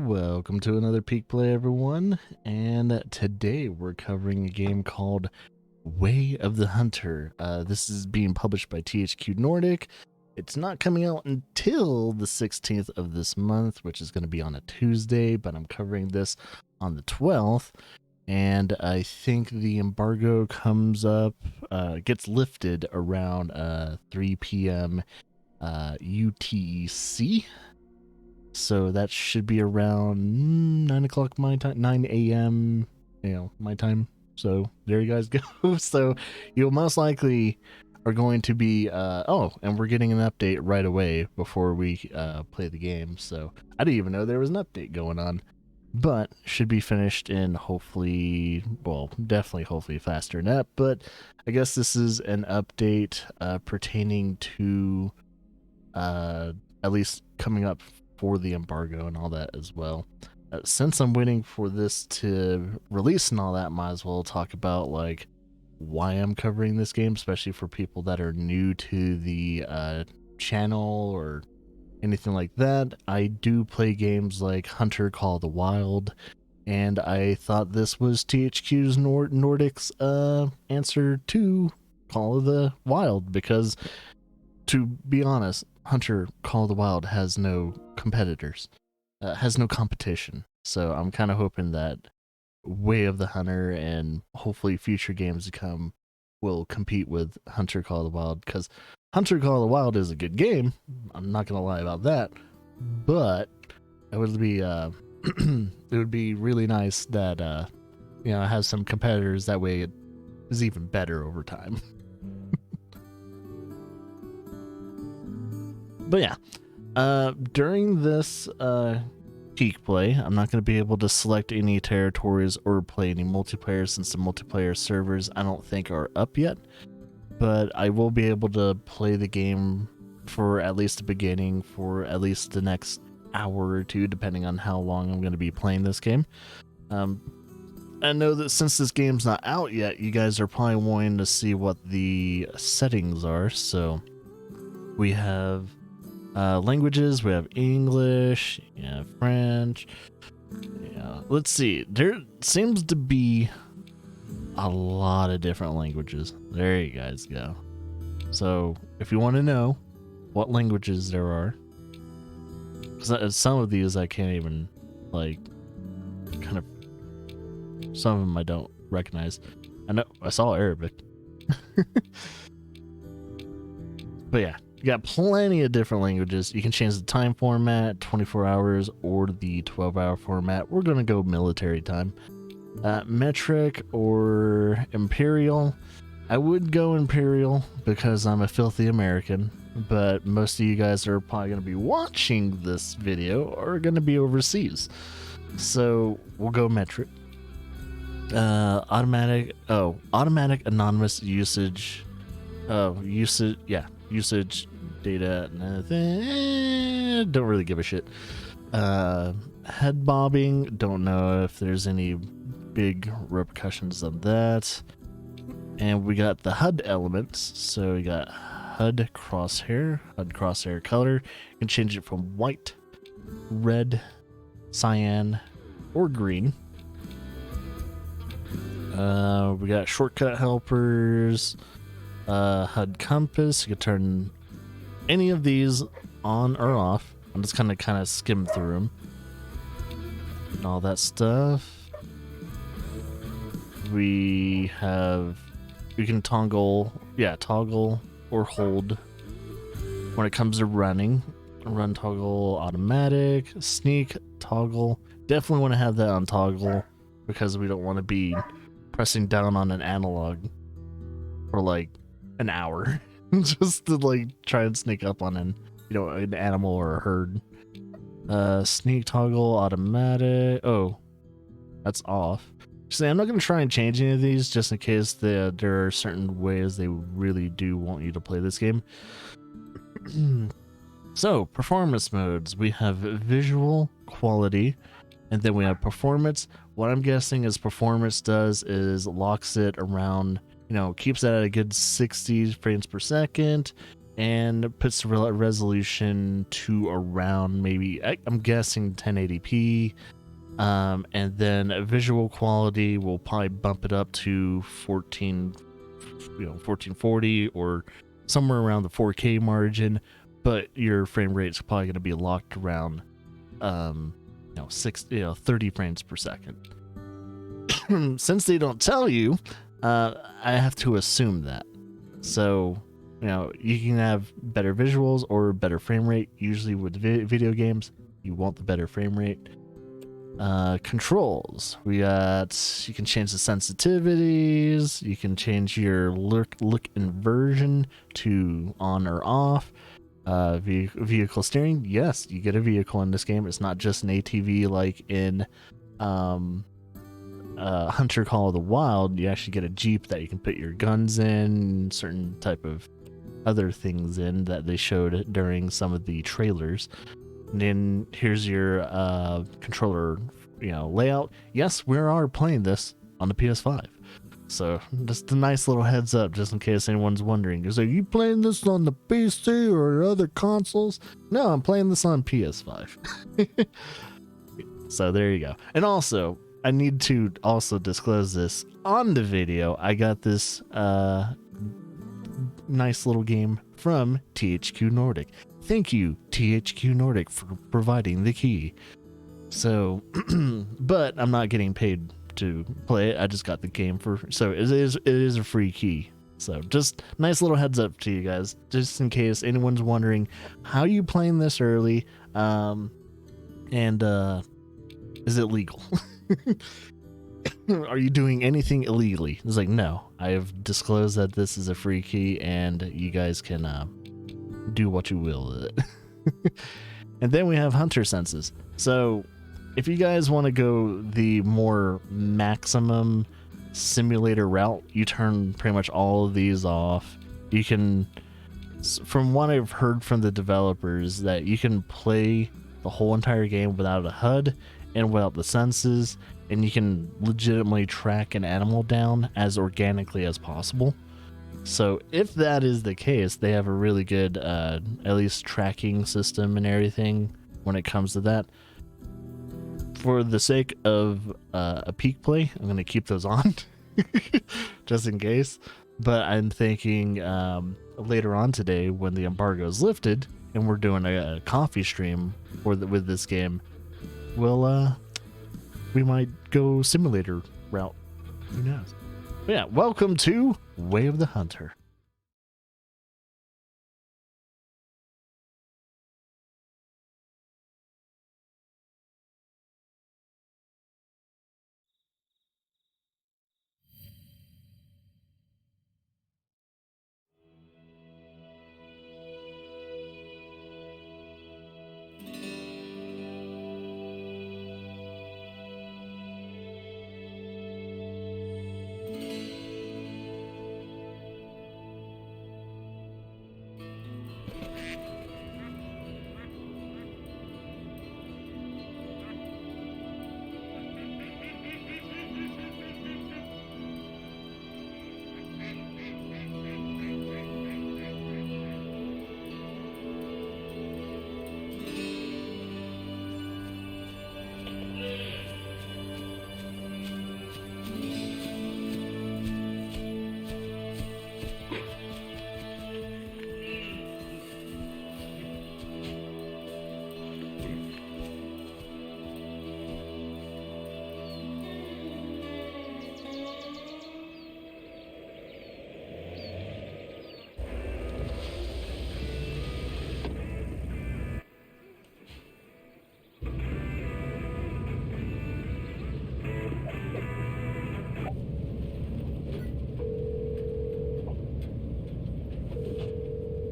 Welcome to another Peak Play, everyone, and today we're covering a game called Way of the Hunter. This is being published by THQ Nordic. It's not coming out until the 16th of this month, which is going to be on a Tuesday, but I'm covering this on the 12th, and I think the embargo comes up, gets lifted around 3 p.m. UTC. So that should be around 9 o'clock my time, 9 a.m. My time. So there you guys go. So you'll most likely are going to be and we're getting an update right away before we play the game. So I didn't even know there was an update going on, but should be finished in hopefully faster than that. But I guess this is an update pertaining to at least coming up for the embargo and all that as well. Since I'm waiting for this to release and all that, might as well talk about like why I'm covering this game, especially for people that are new to the channel or anything like that. I do play games like Hunter Call of the Wild, and I thought this was THQ's Nordic's answer to Call of the Wild, because to be honest, Hunter Call of the Wild has no competitors, has no competition. So I'm kind of hoping that Way of the Hunter and hopefully future games to come will compete with Hunter Call of the Wild, because Hunter Call of the Wild is a good game. I'm not gonna lie about that, but it would be it would be really nice that it has some competitors. That way it is even better over time. But yeah, during this peak play, I'm not going to be able to select any territories or play any multiplayer, since the multiplayer servers I don't think are up yet. But I will be able to play the game for at least the beginning, for at least the next hour or two, depending on how long I'm going to be playing this game. I know that since this game's not out yet, you guys are probably wanting to see what the settings are. So we have languages, we have English, French. Let's see. There seems to be a lot of different languages. There you guys go. So if you want to know what languages there are, because some of these I can't even some of them I don't recognize. I know I saw Arabic. But yeah, you got plenty of different languages. You can change the time format, 24 hours or the 12-hour format. We're going to go military time. Metric or Imperial. I would go Imperial because I'm a filthy American, but most of you guys that are probably going to be watching this video are going to be overseas. So we'll go Metric. Automatic anonymous usage. Usage data. Don't really give a shit. Head bobbing. Don't know if there's any big repercussions of that. And we got the HUD elements. So we got HUD crosshair color. You can change it from white, red, cyan, or green. We got shortcut helpers. HUD compass. You can turn any of these on or off. I'm just kind of skim through them and all that stuff. We can toggle or hold when it comes to running. Run toggle automatic, sneak toggle. Definitely want to have that on toggle, because we don't want to be pressing down on an analog for like an hour just to try and sneak up on an animal or a herd. Sneak toggle automatic. Oh, that's off. See, I'm not going to try and change any of these just in case there are certain ways they really do want you to play this game. So, performance modes. We have visual, quality, and then we have performance. What I'm guessing is performance does is locks it around, keeps it at a good 60 frames per second, and puts the resolution to around maybe, I'm guessing 1080p. And then visual quality will probably bump it up to 1440 or somewhere around the 4K margin, but your frame rate is probably going to be locked around 30 frames per second. Since they don't tell you, I have to assume that. So, you can have better visuals or better frame rate. Usually with video games, you want the better frame rate. Controls. You can change the sensitivities. You can change your look inversion to on or off. Vehicle steering. Yes, you get a vehicle in this game. It's not just an ATV like in Hunter Call of the Wild. You actually get a Jeep that you can put your guns in, certain type of other things in that they showed during some of the trailers. And then here's your controller, layout. Yes, we are playing this on the PS5. So just a nice little heads up, just in case anyone's wondering. Is, are you playing this on the PC or other consoles? No, I'm playing this on PS5. So there you go. And also, I need to also disclose this on the video. I got this nice little game from THQ Nordic. Thank you, THQ Nordic, for providing the key. So, but I'm not getting paid to play it. I just got the game so it is a free key. So just nice little heads up to you guys, just in case anyone's wondering how you playing this early, and is it legal? Are you doing anything illegally? It's like, no, I have disclosed that this is a free key and you guys can do what you will with it. And then we have hunter senses. So if you guys want to go the more maximum simulator route, you turn pretty much all of these off. You can, from what I've heard from the developers, that you can play the whole entire game without a HUD and without the senses, and you can legitimately track an animal down as organically as possible. So if that is the case, they have a really good at least tracking system and everything when it comes to that. For the sake of a peak play, I'm going to keep those on just in case. But I'm thinking later on today, when the embargo is lifted and we're doing a coffee stream with this game, we might go simulator route. Who knows? But yeah, welcome to Way of the Hunter.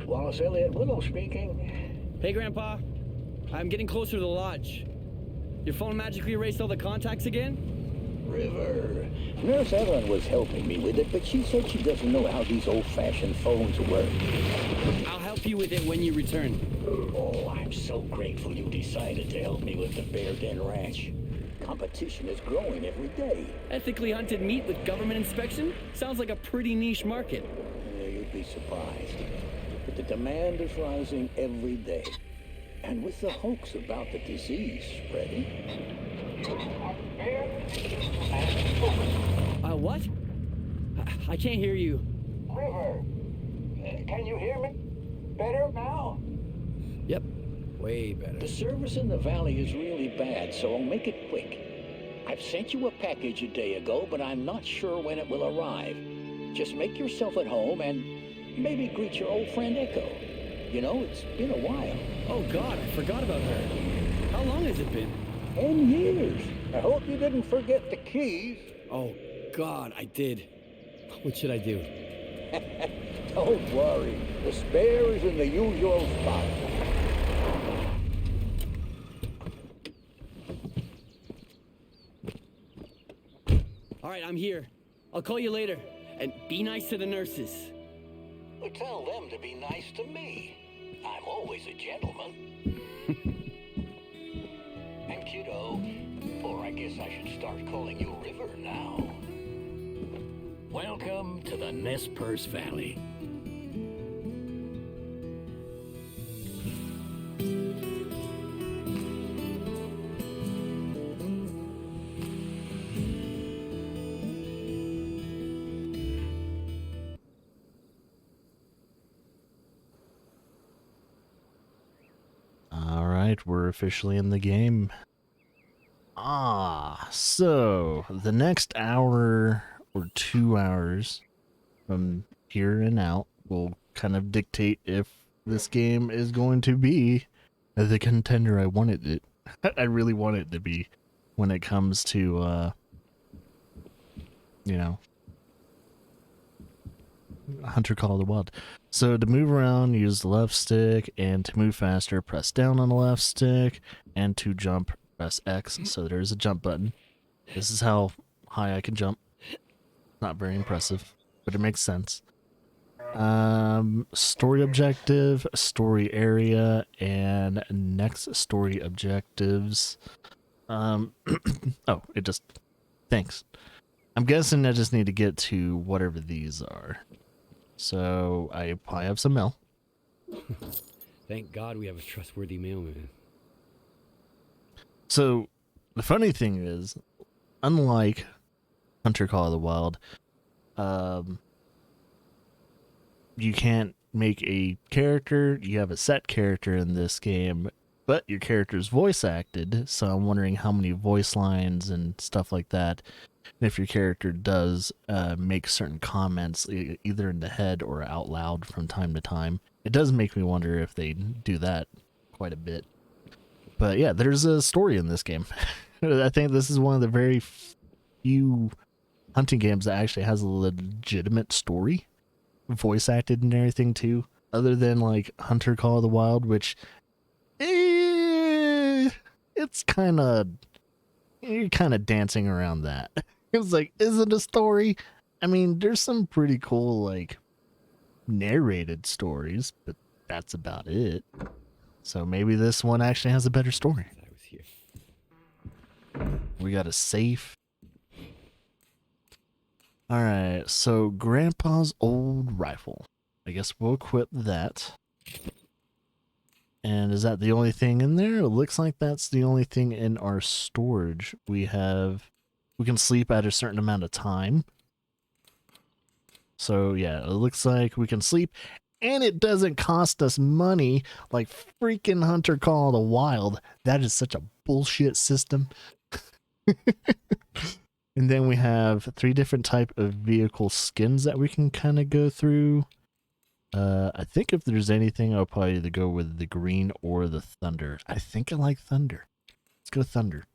Wallace Elliott Willow speaking. Hey, Grandpa. I'm getting closer to the lodge. Your phone magically erased all the contacts again? River. Nurse Evelyn was helping me with it, but she said she doesn't know how these old-fashioned phones work. I'll help you with it when you return. Oh, I'm so grateful you decided to help me with the Bear Den Ranch. Competition is growing every day. Ethically hunted meat with government inspection? Sounds like a pretty niche market. Yeah, you'd be surprised. but the demand is rising every day. And with the hoax about the disease spreading... What? I can't hear you. River, can you hear me? Better now? Yep, way better. The service in the valley is really bad, so I'll make it quick. I've sent you a package a day ago, but I'm not sure when it will arrive. Just make yourself at home and maybe greet your old friend Echo. You know, it's been a while. Oh God, I forgot about her. How long has it been? 10 years. I hope you didn't forget the keys. Oh God, I did. What should I do? Don't worry. The spare is in the usual spot. All right, I'm here. I'll call you later. And be nice to the nurses. Well, tell them to be nice to me. I'm always a gentleman. And kiddo, or I guess I should start calling you River now. Welcome to the Nez Perce Valley. Alright, we're officially in the game. So the next hour or 2 hours from here and out will kind of dictate if this game is going to be the contender I wanted it. I really want it to be when it comes to, you know, Hunter Call of the Wild. So to move around, use the left stick, and to move faster, press down on the left stick, and to jump, press X. So there's a jump button. This is how high I can jump. Not very impressive, but it makes sense. Story objective, story area, and next story objectives. Oh, it just... Thanks. I'm guessing I just need to get to whatever these are. So I have some mail. Thank God we have a trustworthy mailman. So the funny thing is, unlike Hunter Call of the Wild, you can't make a character. You have a set character in this game, but your character's voice acted. So I'm wondering how many voice lines and stuff like that. And if your character does make certain comments, either in the head or out loud from time to time, it does make me wonder if they do that quite a bit. But yeah, there's a story in this game. I think this is one of the very few hunting games that actually has a legitimate story, voice acted and everything too, other than like Hunter Call of the Wild, which it's kind of, you're kind of dancing around that. It's like, is it a story? I mean, there's some pretty cool like narrated stories, but that's about it. So maybe this one actually has a better story. I was here. We got a safe. Alright, so Grandpa's old rifle. I guess we'll equip that. And is that the only thing in there? It looks like that's the only thing in our storage. We can sleep at a certain amount of time. So yeah, it looks like we can sleep. And it doesn't cost us money like freaking Hunter Call of the Wild. That is such a bullshit system. And then we have 3 different type of vehicle skins that we can kind of go through. I think if there's anything, I'll probably either go with the green or the thunder. I think I like thunder. Let's go thunder.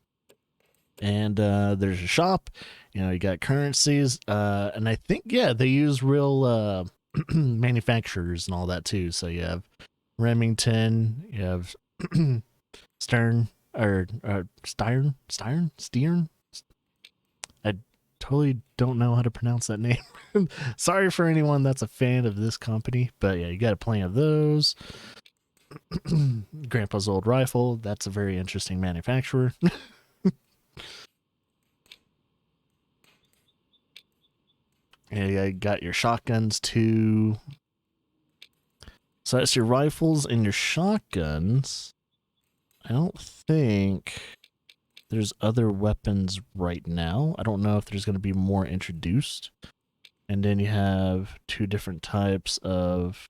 And there's a shop. You know, you got currencies. And I think, yeah, they use real manufacturers and all that too. So you have Remington, you have Stern, or Stern. I totally don't know how to pronounce that name. Sorry for anyone that's a fan of this company, but yeah, you got plenty of those. Grandpa's old rifle, that's a very interesting manufacturer. And you got your shotguns too. So that's your rifles and your shotguns. I don't think there's other weapons right now. I don't know if there's going to be more introduced. And then you have 2 different types of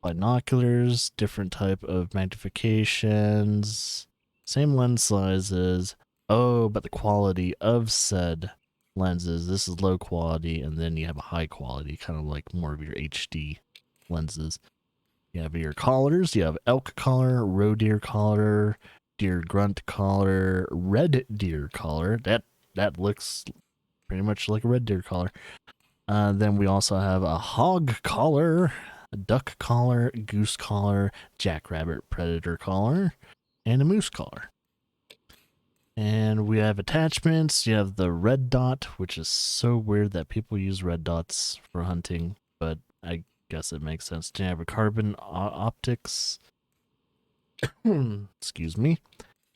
binoculars, different type of magnifications, same lens sizes. Oh, but the quality of said lenses, this is low quality, and then you have a high quality, kind of like more of your HD lenses. You have your collars, you have elk collar, roe deer collar, deer grunt collar, red deer collar. That looks pretty much like a red deer collar. Then we also have a hog collar, a duck collar, goose collar, jackrabbit predator collar, and a moose collar. And we have attachments. You have the red dot, which is so weird that people use red dots for hunting, but I guess it makes sense. Then you have a carbon optics. Excuse me.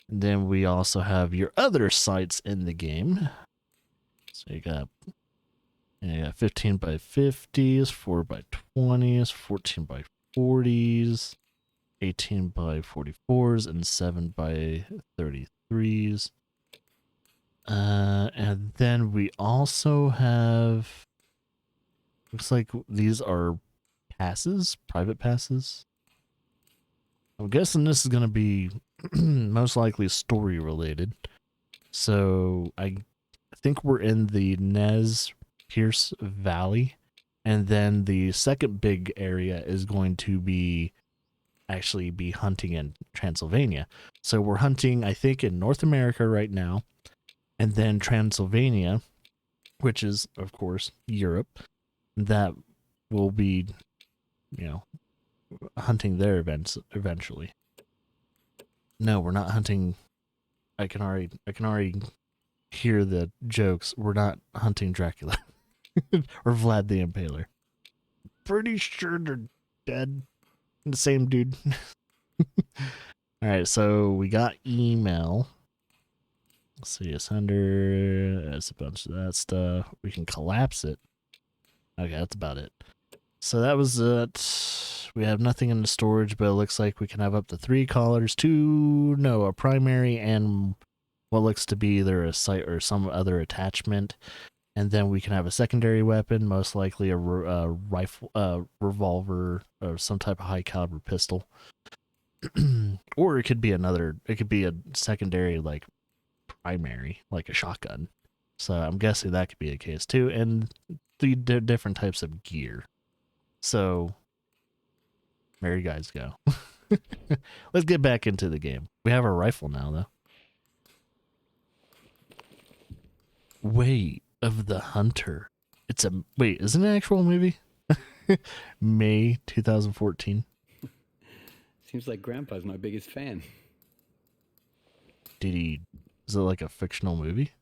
And then we also have your other sights in the game. So you got 15 by 50s, 4 by 20s, 14 by 40s, 18 by 44s, and 7 by 33s. And then we also have, looks like these are passes, private passes. I'm guessing this is going to be most likely story related. So I think we're in the Nez Pierce Valley, and then the second big area is going to be actually be hunting in Transylvania. So we're hunting, I think, in North America right now, and then Transylvania, which is of course Europe, that will be, hunting there eventually. No, we're not hunting. I can already hear the jokes. We're not hunting Dracula or Vlad the Impaler. Pretty sure they're dead. The same dude. All right, so we got email. Let's see, Ascender. That's a bunch of that stuff. We can collapse it. Okay, that's about it. So that was it. We have nothing in the storage, but it looks like we can have up to 3 collars, a primary and what looks to be either a sight or some other attachment. And then we can have a secondary weapon, most likely a rifle, revolver, or some type of high caliber pistol. Or it could be a secondary, like primary, like a shotgun. So I'm guessing that could be the case too. And 3 different types of gear. So there you guys go. Let's get back into the game. We have our rifle now, though. Way of the Hunter. Isn't it an actual movie? May 2014. Seems like Grandpa's my biggest fan. Is it like a fictional movie?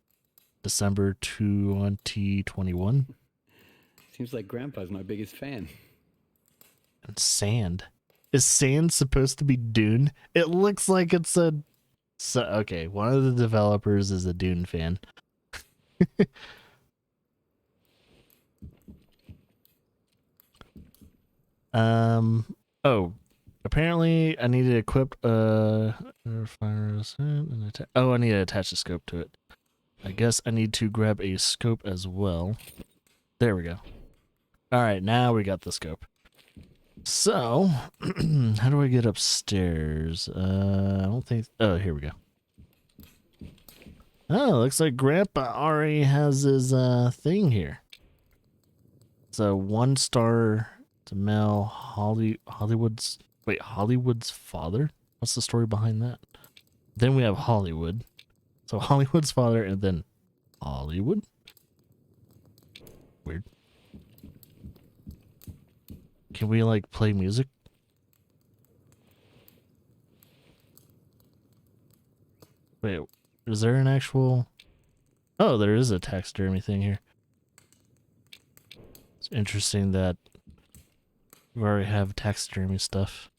December 2021? Seems like Grandpa's my biggest fan. And sand. Is sand supposed to be Dune? It looks like it's a... So, okay, one of the developers is a Dune fan. Oh, apparently I need to equip I need to attach the scope to it. I guess I need to grab a scope as well. There we go. All right, now we got the scope. So, how do I get upstairs? I don't think... Oh, here we go. Oh, looks like Grandpa already has his thing here. So 1-star to Mel Hollywood's father? What's the story behind that? Then we have Hollywood. So Hollywood's father and then Hollywood? Weird. Can we like play music? Wait, is there an actual... Oh, there is a taxidermy thing here. It's interesting that we already have taxidermy stuff.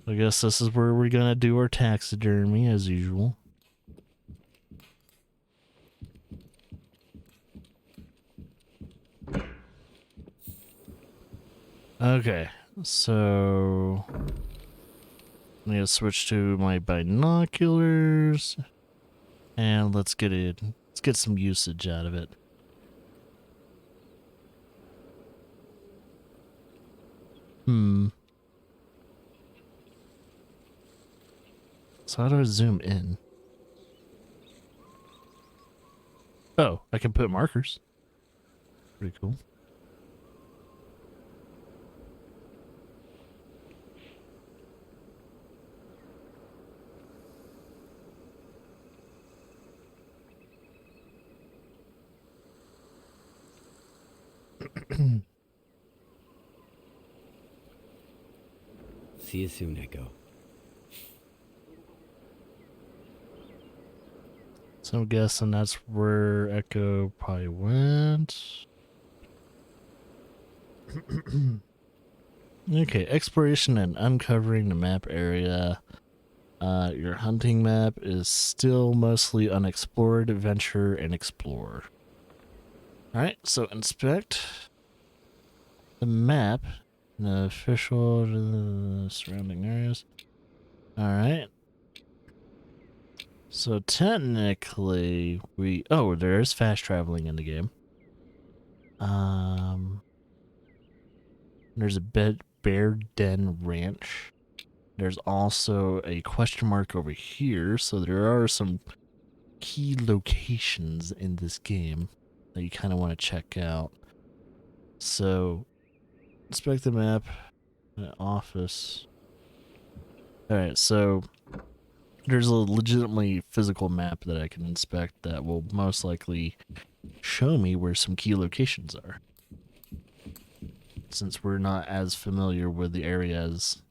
I guess this is where we're gonna do our taxidermy as usual. Okay, so I need to switch to my binoculars, and let's get some usage out of it. So how do I zoom in? Oh, I can put markers. Pretty cool. See you soon, Echo. So I'm guessing that's where Echo probably went. Okay, exploration and uncovering the map area. Your hunting map is still mostly unexplored, adventure, and explore. Alright, so inspect the map, the official surrounding areas. Alright. So technically there's fast traveling in the game. There's a bear den ranch. There's also a question mark over here, so there are some key locations in this game that you kind of want to check out. So, inspect the map, office. Alright, so there's a legitimately physical map that I can inspect that will most likely show me where some key locations are, since we're not as familiar with the area as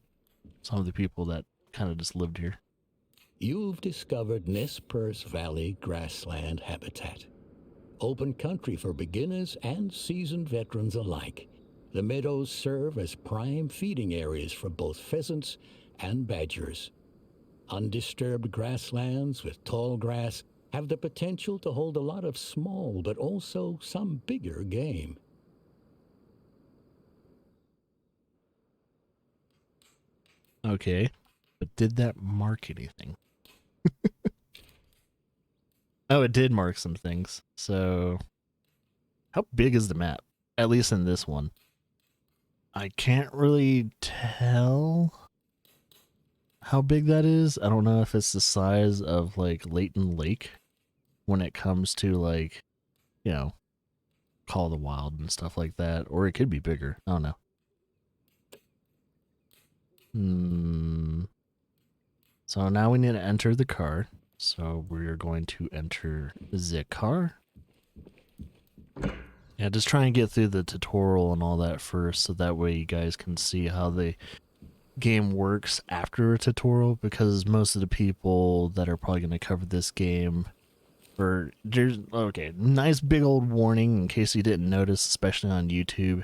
some of the people that kind of just lived here. You've discovered Nez Perce Valley grassland habitat. Open country for beginners and seasoned veterans alike. The meadows serve as prime feeding areas for both pheasants and badgers. Undisturbed grasslands with tall grass have the potential to hold a lot of small but also some bigger game. Okay, but did that mark anything? Oh, it did mark some things. So, how big is the map? At least in this one. I can't really tell how big that is. I don't know if it's the size of, like, Layton Lake when it comes to, like, you know, Call of the Wild and stuff like that. Or it could be bigger. I don't know. So now we need to enter the car. So we're going to enter the car. Yeah, just try and get through the tutorial and all that first, so that way you guys can see how the game works after a tutorial, because most of the people that are probably going to cover this game nice big old warning in case you didn't notice, especially on YouTube.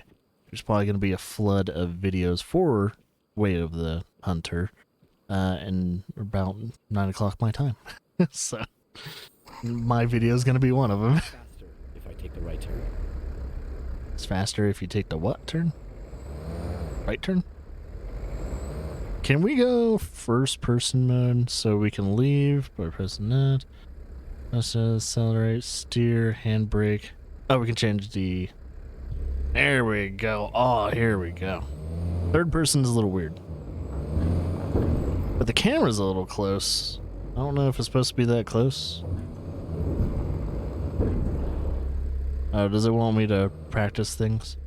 There's probably going to be a flood of videos for Way of the Hunter in about 9 o'clock my time. So my video is going to be one of them. Faster if I take the right turn. It's faster if you take the what turn? Right turn? Can we go first person mode so we can leave by pressing that? Let's accelerate, steer, handbrake. Oh, we can change the... There we go. Oh, here we go. Third person is a little weird. But the camera's a little close. I don't know if it's supposed to be that close. Oh, does it want me to practice things?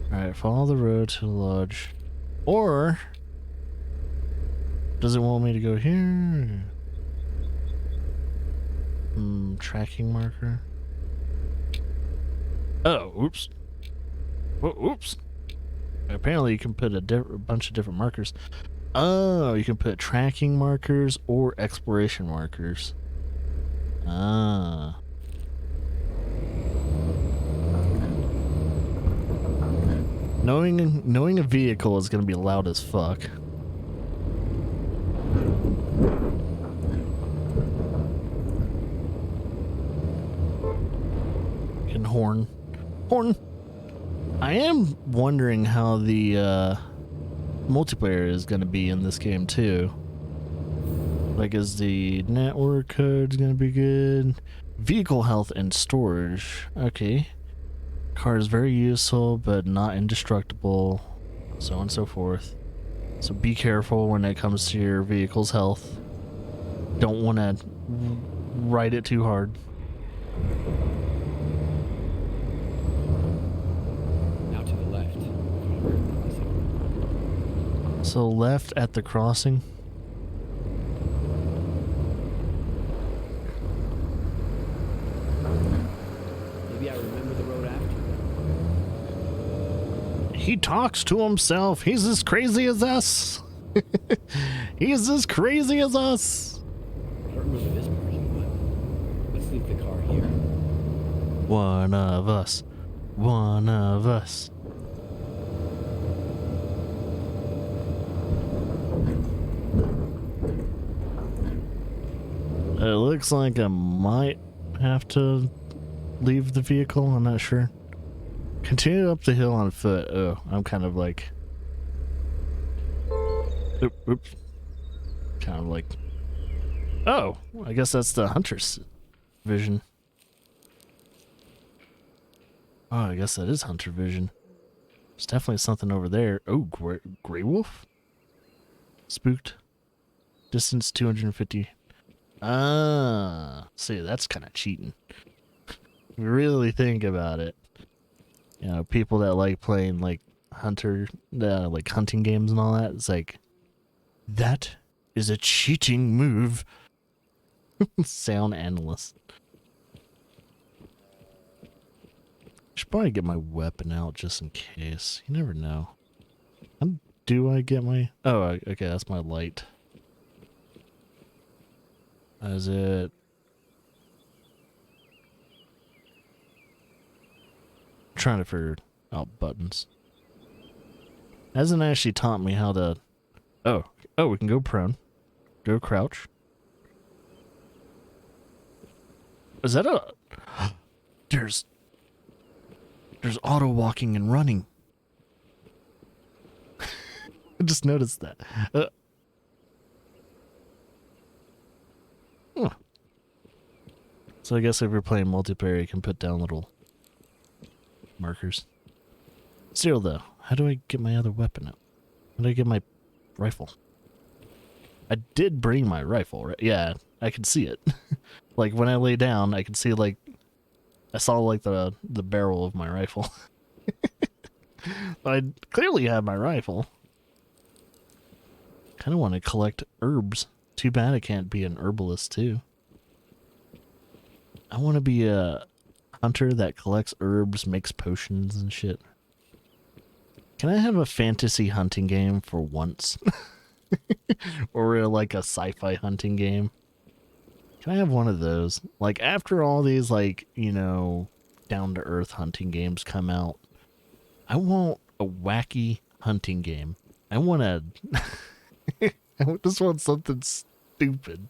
Alright, follow the road to the lodge. Or... does it want me to go here? Tracking marker. Oh, oops. Whoa, oops. Apparently you can put a bunch of different markers. Oh, you can put tracking markers or exploration markers. Ah. Knowing a vehicle is gonna be loud as fuck. Can horn. I am wondering how the multiplayer is going to be in this game too. Like, is the network code going to be good? Vehicle health and storage. Okay. Car is very useful, but not indestructible. So on and so forth. So be careful when it comes to your vehicle's health. Don't want to ride it too hard. Now to the left. So left at the crossing. Maybe I remember the road after. He talks to himself. He's as crazy as us. He's as crazy as us. I don't remember this portion, but let's leave the car here. One of us. One of us. It looks like I might have to leave the vehicle. I'm not sure. Continue up the hill on foot. Oh, I'm kind of like... Oops. Kind of like... Oh, I guess that's the hunter's vision. Oh, I guess that is hunter vision. There's definitely something over there. Oh, gray wolf? Spooked. Distance 250. Ah, see, that's kind of cheating. Really think about it. You know, people that like playing like like hunting games and all that, it's like, that is a cheating move. Sound analyst. Should probably get my weapon out just in case. You never know. How do I get my... Oh, okay, that's my light. Is it... I'm trying to figure out buttons. Hasn't actually taught me how to... Oh, we can go prone. Go crouch. Is that a... There's auto walking and running. I just noticed that. Huh. So I guess if you're playing multiplayer, you can put down little markers. Still though, how do I get my other weapon out? How do I get my rifle? I did bring my rifle, right? Yeah, I can see it. Like when I lay down, I can see like I saw like the barrel of my rifle. I clearly have my rifle. Kind of want to collect herbs. Too bad I can't be an herbalist too. I want to be a hunter that collects herbs, makes potions and shit. Can I have a fantasy hunting game for once? Or like a sci-fi hunting game? Can I have one of those? Like after all these like, you know, down-to-earth hunting games come out, I want a wacky hunting game. I want a... I just want something stupid.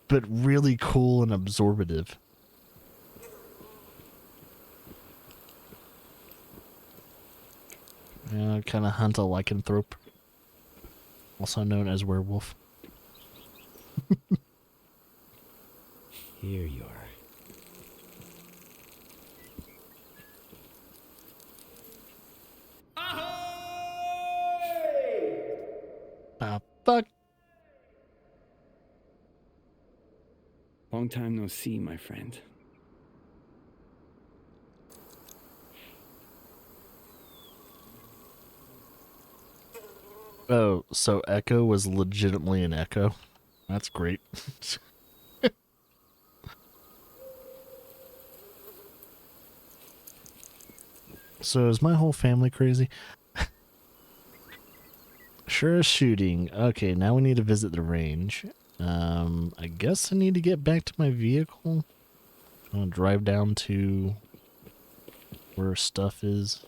But really cool and absorbative. Yeah, kind of hunt a lycanthrope. Also known as werewolf. Here you are. Ah, fuck. Long time no see, my friend. Oh, so Echo was legitimately an echo? That's great. So is my whole family crazy? Sure as shooting. Okay, now we need to visit the range. I guess I need to get back to my vehicle. I'm gonna drive down to where stuff is.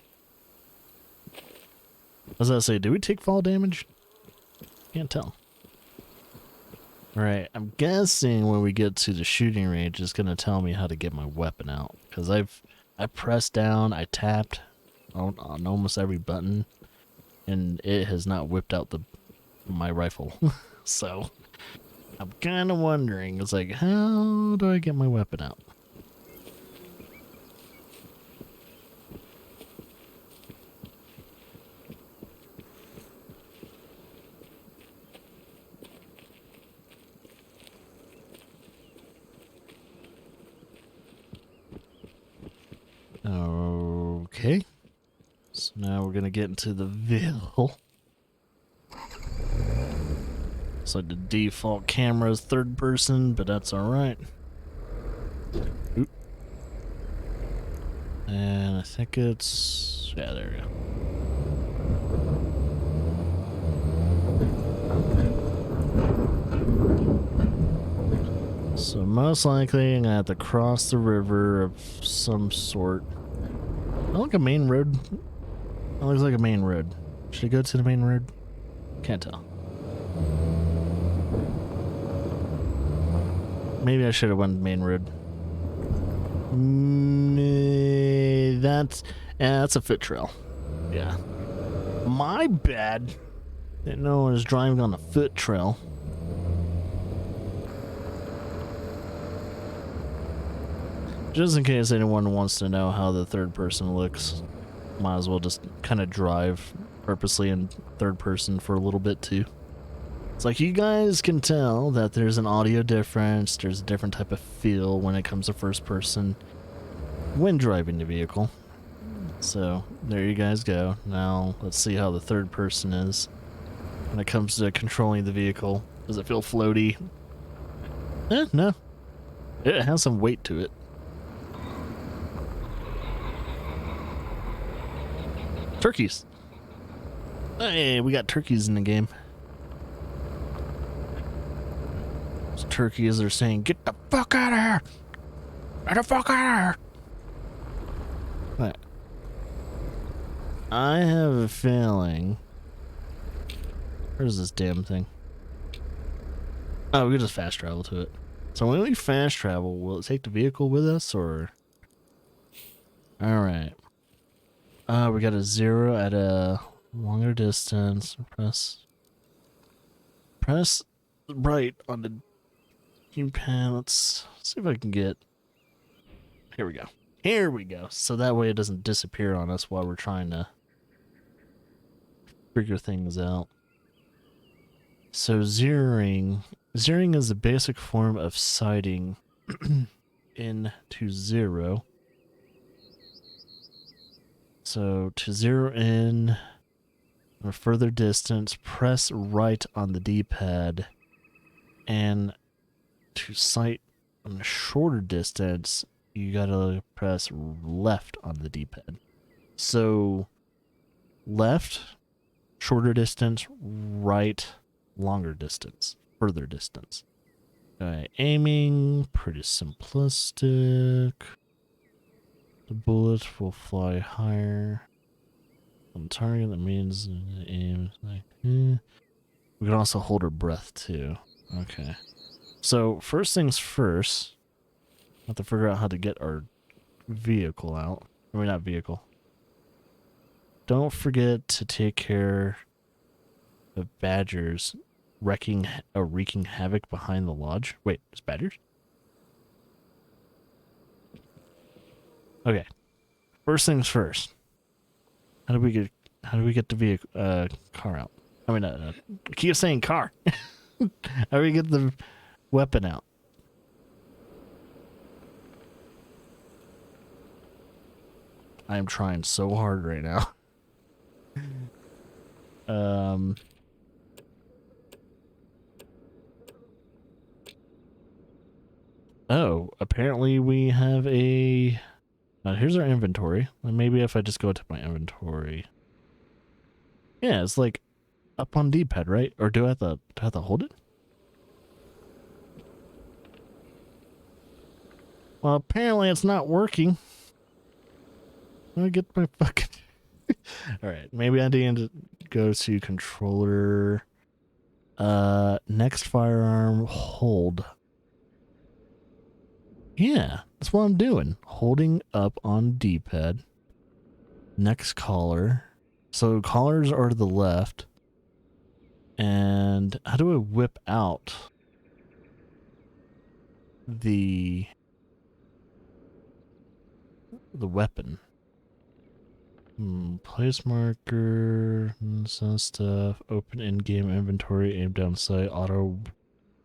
What does that say? Do we take fall damage? Can't tell. Alright, I'm guessing when we get to the shooting range, it's gonna tell me how to get my weapon out. Because I pressed down, I tapped, on almost every button, and it has not whipped out my rifle. So I'm kind of wondering, it's like, how do I get my weapon out? Okay. So now we're gonna get into the vehicle. So the default camera is third person, but that's alright. And I think it's... yeah, there we go. So most likely I'm gonna have to cross the river of some sort. I like a main road. It looks like a main road. Should I go to the main road? Can't tell. Maybe I should have went main road. That's a foot trail. Yeah. My bad. Didn't know I was driving on a foot trail. Just in case anyone wants to know how the third person looks, might as well just kind of drive purposely in third person for a little bit too. It's like you guys can tell that there's an audio difference, there's a different type of feel when it comes to first person when driving the vehicle. So there you guys go. Now let's see how the third person is when it comes to controlling the vehicle. Does it feel floaty? No. It has some weight to it. Turkeys. Hey, we got turkeys in the game. Those turkeys are saying, "Get the fuck out of here! Get the fuck out of here!" But I have a feeling. Where's this damn thing? Oh, we can just fast travel to it. So when we fast travel, will it take the vehicle with us, or? Alright. We got a 0 at a longer distance. Press right on the keypad. Let's see if I can get... Here we go. Here we go. So that way it doesn't disappear on us while we're trying to figure things out. So zeroing is the basic form of sighting into 0. So to zero in a further distance, press right on the D-pad, and to sight on a shorter distance, you gotta press left on the D-pad. So left, shorter distance, right, longer distance, further distance. Alright, aiming, pretty simplistic. The bullet will fly higher on target. That means aim. Like, We can also hold our breath too. Okay. So first things first, I have to figure out how to get our vehicle out. I mean, not vehicle. Don't forget to take care of badgers wreaking havoc behind the lodge. Wait, there's badgers? Okay. First things first. How do we get the vehicle car out? I mean, I keep saying car. How do we get the weapon out? I am trying so hard right now. Oh, apparently we have a... here's our inventory. And maybe if I just go to my inventory. Yeah, it's like up on D-pad, right? Or do I have to hold it? Well, apparently it's not working. Let me get my fucking... Alright, maybe I need to go to controller. Next firearm, hold. Yeah, that's what I'm doing. Holding up on D-pad. Next collar. So collars are to the left. And how do I whip out the weapon? Place marker, some stuff. Open in-game inventory, aim down sight, auto.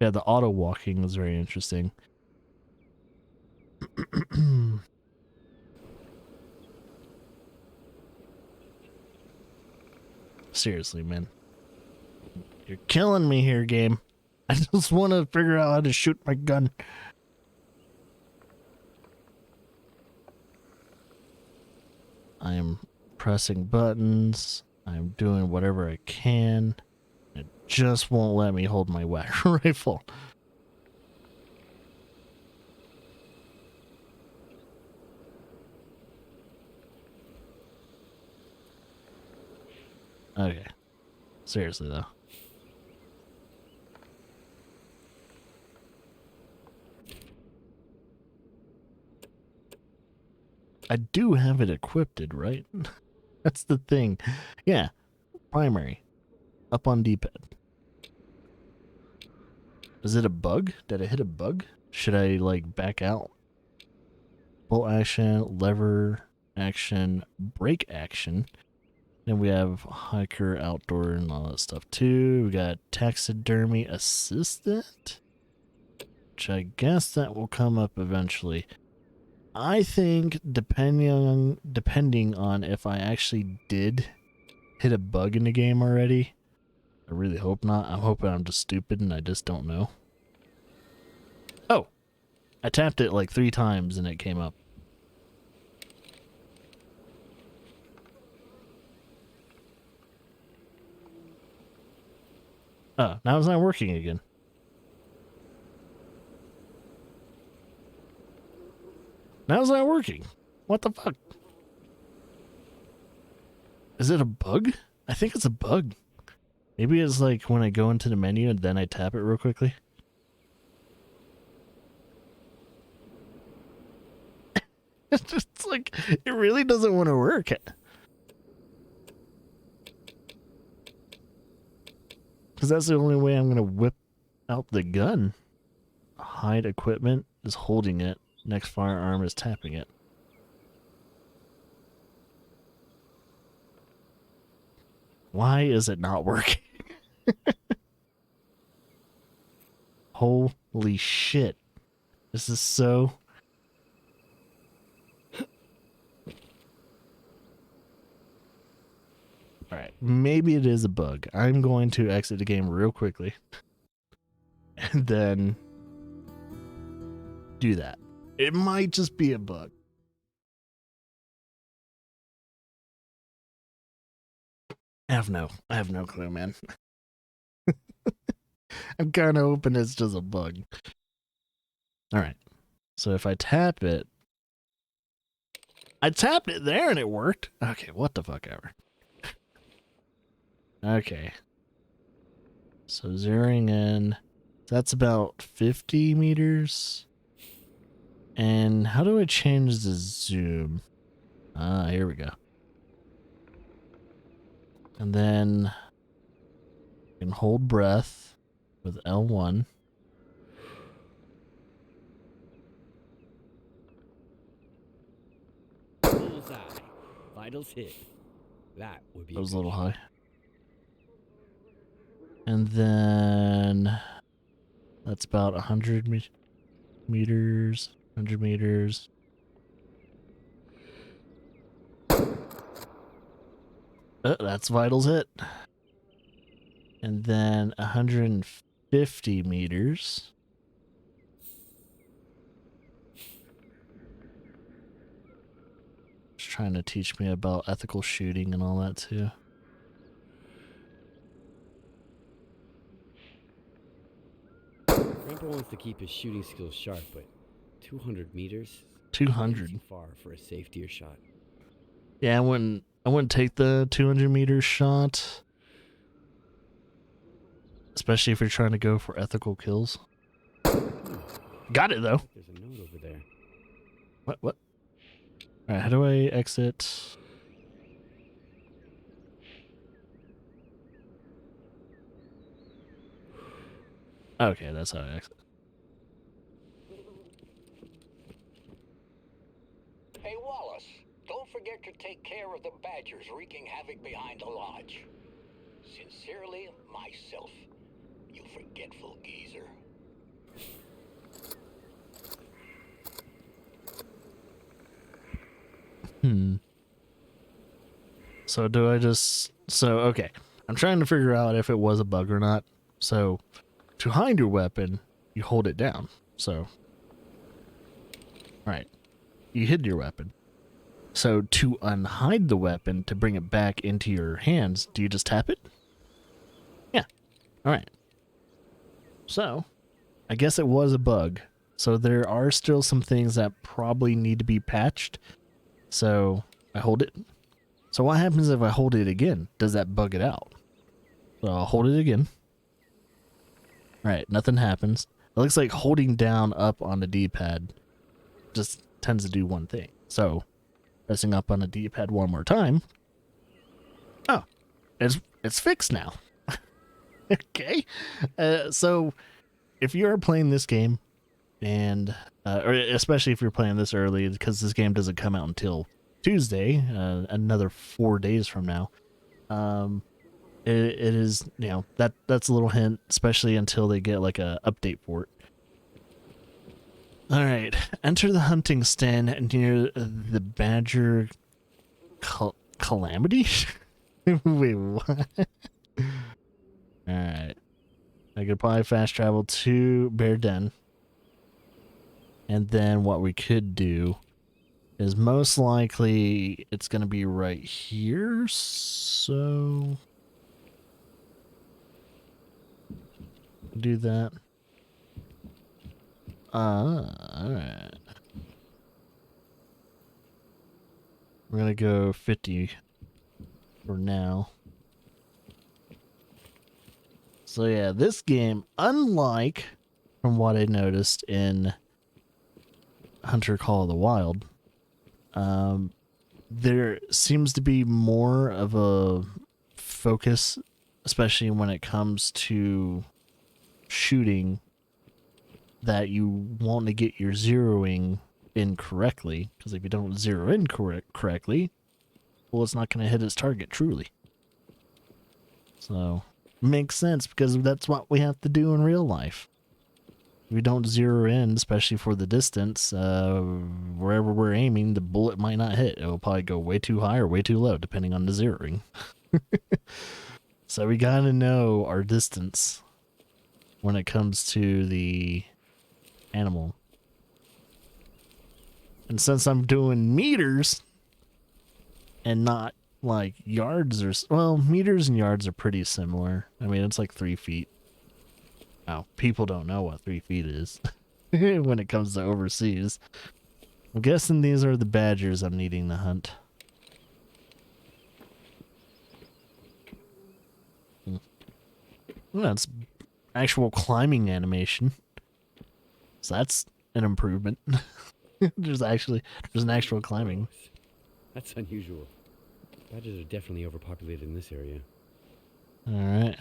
Yeah, the auto walking is very interesting. Seriously, man. You're killing me here, game. I just want to figure out how to shoot my gun. I am pressing buttons. I'm doing whatever I can. It just won't let me hold my rifle. Okay. Seriously, though. I do have it equipped, right? That's the thing. Yeah. Primary. Up on D-pad. Is it a bug? Did I hit a bug? Should I, like, back out? Full action, lever action, brake action. Then we have hiker, outdoor, and all that stuff too. We got taxidermy assistant, which I guess that will come up eventually. I think depending on if I actually did hit a bug in the game already. I really hope not. I'm hoping I'm just stupid and I just don't know. Oh, I tapped it like 3 times and it came up. Oh, now it's not working again. Now it's not working. What the fuck? Is it a bug? I think it's a bug. Maybe it's like when I go into the menu and then I tap it real quickly. It's just like, it really doesn't want to work. Because that's the only way I'm going to whip out the gun. Hide equipment is holding it. Next firearm is tapping it. Why is it not working? Holy shit. This is so... Alright, maybe it is a bug. I'm going to exit the game real quickly. And then... do that. It might just be a bug. I have no clue, man. I'm kind of hoping it's just a bug. Alright. So if I tap it... I tapped it there and it worked. Okay, what the fuck ever. Okay. So zeroing in. That's about 50 meters. And how do I change the zoom? Ah, here we go. And then I can hold breath with L1. Bullseye. Vitals hit. That would be. That was a little high. And then that's about 100 meters. 100 meters. That's vitals hit. And then 150 meters. Just trying to teach me about ethical shooting and all that too. Grandpa wants to keep his shooting skills sharp, but 200 meters? 200. Too far for a safetier shot. Yeah, I wouldn't take the 200 meter shot. Especially if you're trying to go for ethical kills. Got it though. There's a note over there. What? Alright, how do I exit? Okay, that's how I exit. Hey, Wallace, don't forget to take care of the badgers wreaking havoc behind the lodge. Sincerely, myself. You forgetful geezer. So do I just... So, okay. I'm trying to figure out if it was a bug or not. So, to hide your weapon, you hold it down. So, alright. You hid your weapon. So, to unhide the weapon, to bring it back into your hands, do you just tap it? Yeah. Alright. So, I guess it was a bug. So, there are still some things that probably need to be patched. So, I hold it. So what happens if I hold it again? Does that bug it out? So I'll hold it again. Alright, nothing happens. It looks like holding down up on the D-pad just tends to do one thing. So, pressing up on the D-pad one more time. Oh, it's fixed now. Okay. So, if you're playing this game, and or especially if you're playing this early, because this game doesn't come out until Tuesday, another 4 days from now. It is, you know, that's a little hint, especially until they get like a update for it. All right, enter the hunting stand near the badger calamity. Wait, what? All right, I could probably fast travel to Bear Den, and then what we could do is most likely it's going to be right here, so do that. Alright. We're going to go 50 for now. So yeah, this game, unlike from what I noticed in Hunter Call of the Wild, there seems to be more of a focus, especially when it comes to shooting, that you want to get your zeroing in correctly, because if you don't zero in correctly, well, it's not going to hit its target truly. So, makes sense, because that's what we have to do in real life. If we don't zero in, especially for the distance, wherever we're aiming, the bullet might not hit. It will probably go way too high or way too low, depending on the zeroing. So we gotta know our distance when it comes to the animal. And since I'm doing meters and not like yards, or well, meters and yards are pretty similar. I mean, it's like 3 feet. Now, people don't know what 3 feet is when it comes to overseas. I'm guessing these are the badgers I'm needing to hunt. Well, that's actual climbing animation. So that's an improvement. there's an actual climbing. That's unusual. Badgers are definitely overpopulated in this area. Alright.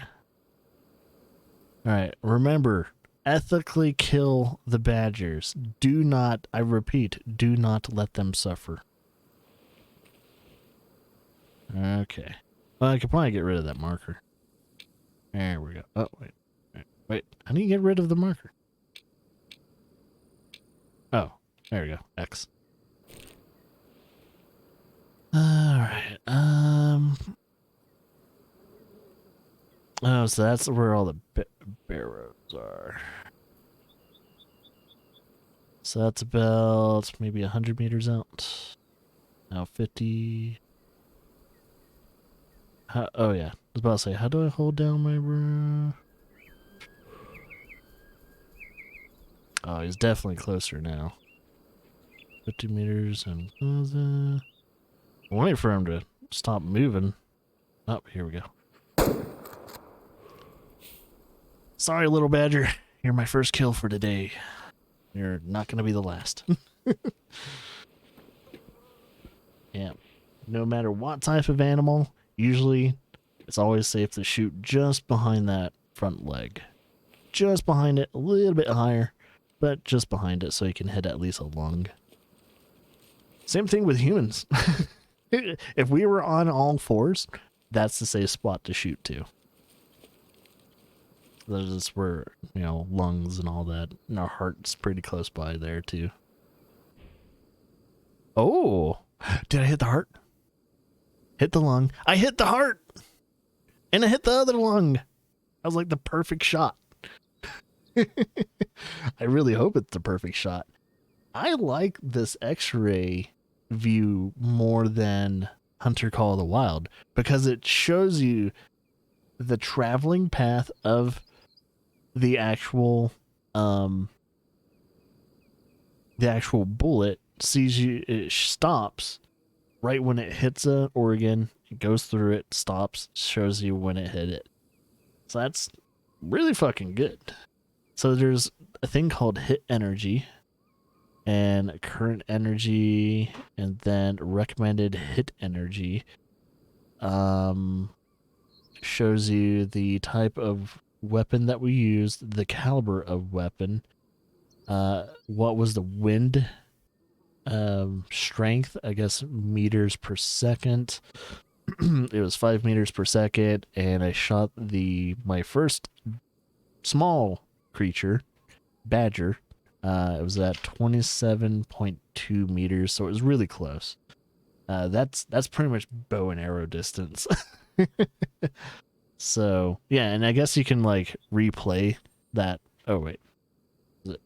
Alright, remember, ethically kill the badgers. Do not, I repeat, do not let them suffer. Okay. Well, I could probably get rid of that marker. There we go. Oh, wait. Wait, how do you get rid of the marker? Oh, there we go. X. Alright, oh, so that's where all the barrows are. So that's about maybe 100 meters out. Now 50. Oh yeah, I was about to say, how do I hold down my... Oh, he's definitely closer now. 50 meters and... I'll wait for him to stop moving. Oh, here we go. Sorry, little badger. You're my first kill for today. You're not going to be the last. Yeah. No matter what type of animal, usually it's always safe to shoot just behind that front leg. just behind it, a little bit higher, but just behind it so you can hit at least a lung. Same thing with humans. If we were on all fours, that's the safe spot to shoot to. That is where, you know, lungs and all that. And our heart's pretty close by there too. Oh, did I hit the heart? Hit the lung. I hit the heart! And I hit the other lung. That was like the perfect shot. I really hope it's the perfect shot. I like this X-ray view more than Hunter Call of the Wild because it shows you the traveling path of the actual bullet. Sees you, it stops right when it hits a organ, it goes through it, stops, shows you when it hit it. So that's really fucking good. So there's a thing called hit energy and current energy and then recommended hit energy. Shows you the type of weapon that we used, the caliber of weapon, what was the wind strength, I guess meters per second. It was 5 meters per second, and I shot my first small creature, badger. It was at 27.2 meters, so it was really close. That's pretty much bow and arrow distance. So yeah, and I guess you can like replay that. Oh wait, is it?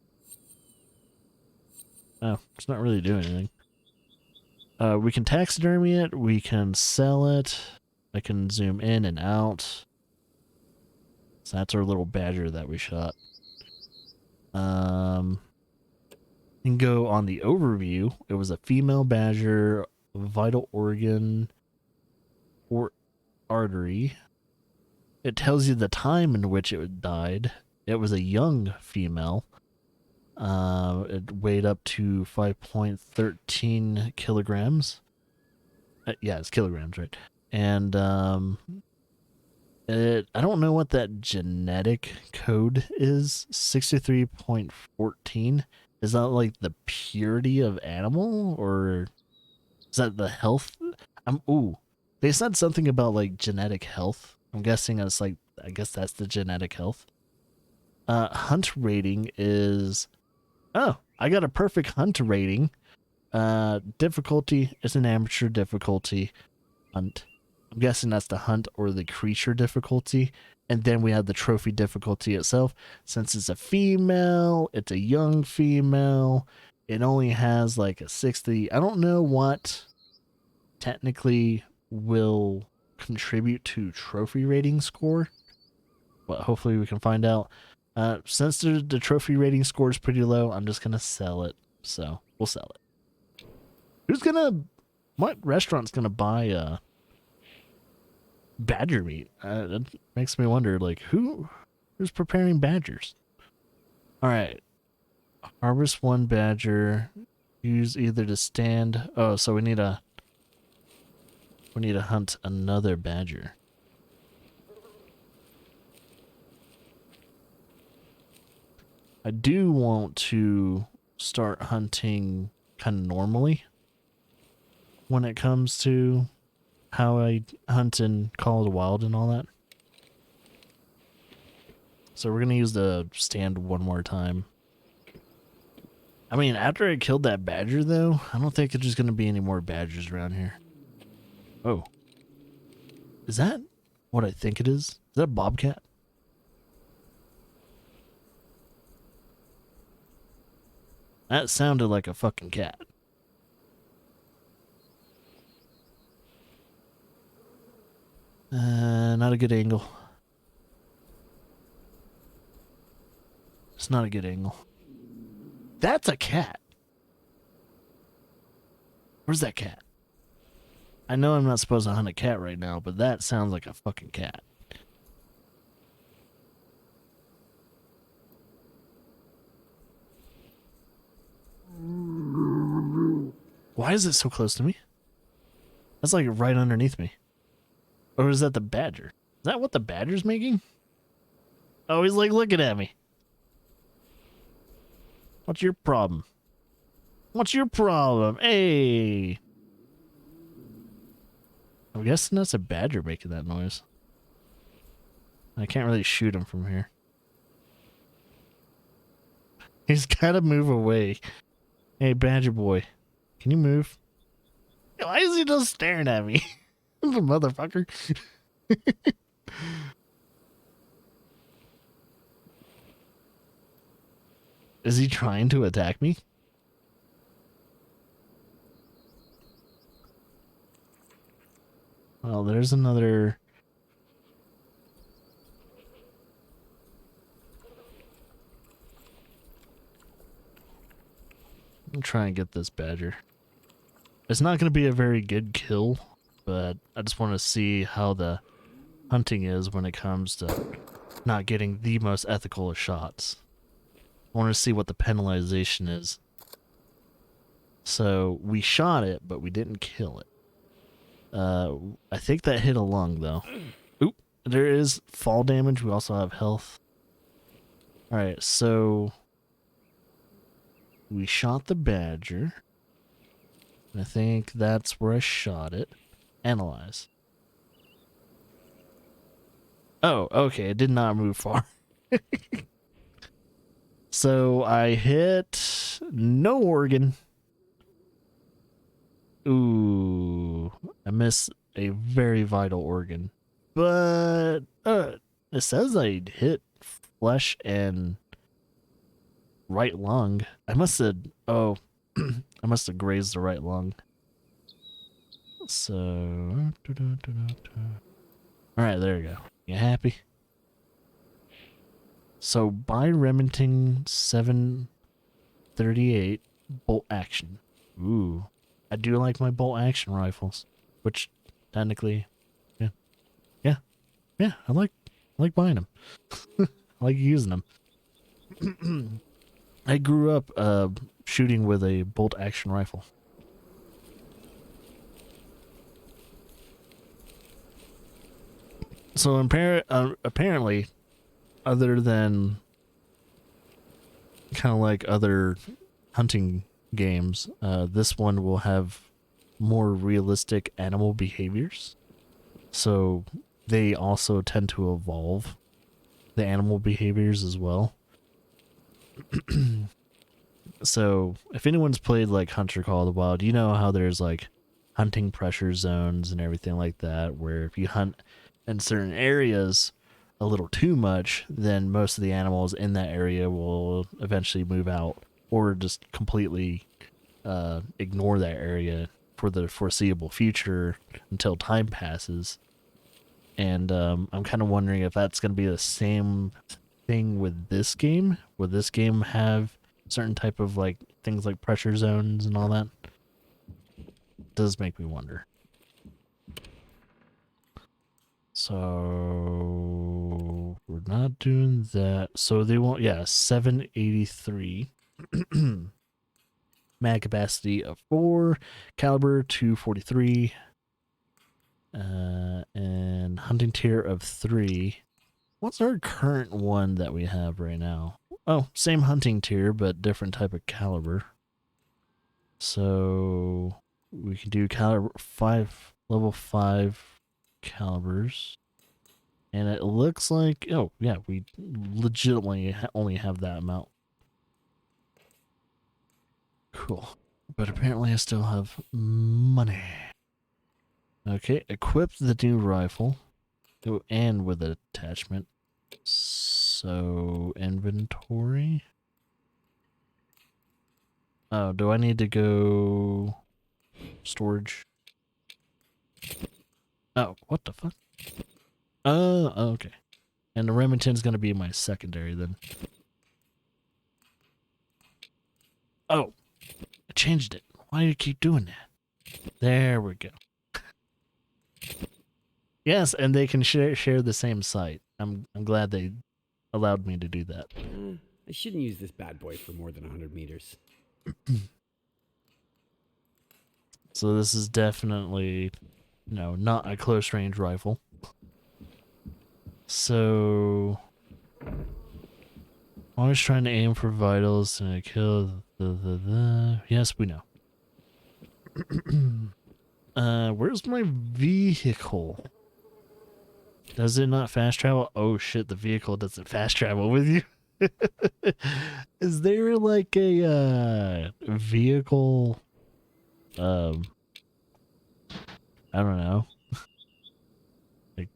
Oh, it's not really doing anything. We can taxidermy it. We can sell it. I can zoom in and out. So that's our little badger that we shot. And go on the overview. It was a female badger, vital organ, or artery. It tells you the time in which it died. It was a young female. It weighed up to 5.13 kilograms. Yeah, it's kilograms, right? And I don't know what that genetic code is. 63.14. Is that like the purity of animal, or is that the health? They said something about like genetic health. I'm guessing it's like, I guess that's the genetic health. Hunt rating is, I got a perfect hunt rating. Difficulty is an amateur difficulty. Hunt. I'm guessing that's the hunt or the creature difficulty. And then we have the trophy difficulty itself. Since it's a female, it's a young female. It only has like a 60. I don't know what technically will contribute to trophy rating score, but hopefully we can find out. Since the trophy rating score is pretty low, I'm just gonna sell it. So we'll sell it. What restaurant's gonna buy badger meat? That makes me wonder, like, who's preparing badgers? All right, harvest one badger. Use either to stand. Oh, so we need to hunt another badger. I do want to start hunting kind of normally when it comes to how I hunt in Call of the Wild and all that. So we're going to use the stand one more time. I mean, after I killed that badger, though, I don't think there's going to be any more badgers around here. Oh. Is that what I think it is? Is that a bobcat? That sounded like a fucking cat. Not a good angle. It's not a good angle. That's a cat. Where's that cat? I know I'm not supposed to hunt a cat right now, but that sounds like a fucking cat. Why is it so close to me? That's like right underneath me. Or is that the badger? Is that what the badger's making? Oh, he's like looking at me. What's your problem? What's your problem? Hey! I'm guessing that's a badger making that noise. I can't really shoot him from here. He's gotta move away. Hey, badger boy. Can you move? Why is he just staring at me? The motherfucker. Is he trying to attack me? Well, there's another... I'm trying to get this badger. It's not going to be a very good kill, but I just want to see how the hunting is when it comes to not getting the most ethical of shots. I want to see what the penalization is. So we shot it, but we didn't kill it. I think that hit a lung though. Oop, there is fall damage. We also have health. Alright, so we shot the badger. I think that's where I shot it. Analyze. Oh, okay, it did not move far. So I hit no organ. Ooh, I missed a very vital organ. But it says I hit flesh and right lung. I must have I must have grazed the right lung. So alright, there you go. You happy? So by Remington 738 bolt action. Ooh. I do like my bolt action rifles. Which technically yeah, I like buying them. I like using them. I grew up shooting with a bolt action rifle. So apparently, other than kind of like other hunting games, this one will have more realistic animal behaviors. So they also tend to evolve the animal behaviors as well. So if anyone's played like Hunter Call of the Wild, you know how there's like hunting pressure zones and everything like that, where if you hunt in certain areas a little too much, then most of the animals in that area will eventually move out or just completely ignore that area for the foreseeable future until time passes. And I'm kind of wondering if that's going to be the same thing with this game. Will this game have certain type of like things like pressure zones and all that? Does make me wonder. So we're not doing that. So they want, yeah, 783. Mag capacity of 4, caliber 243, and hunting tier of 3. What's our current one that we have right now? Oh, same hunting tier, but different type of caliber. So we can do caliber 5, level 5 calibers. And it looks like, oh yeah, we legitimately only have that amount. Cool. But apparently I still have money. Okay, equip the new rifle. Oh, and with an attachment. So, inventory. Oh, do I need to go storage? Oh, what the fuck? Oh, okay. And the Remington's gonna be my secondary then. Oh, I changed it. Why do you keep doing that? There we go. Yes, and they can share the same site. I'm glad they allowed me to do that. I shouldn't use this bad boy for more than 100 meters. So this is definitely, no, not a close range rifle. So Always trying to aim for vitals and kill the. Yes, we know. Where's my vehicle? Does it not fast travel? Oh shit, the vehicle doesn't fast travel with you. Is there like a vehicle I don't know. Like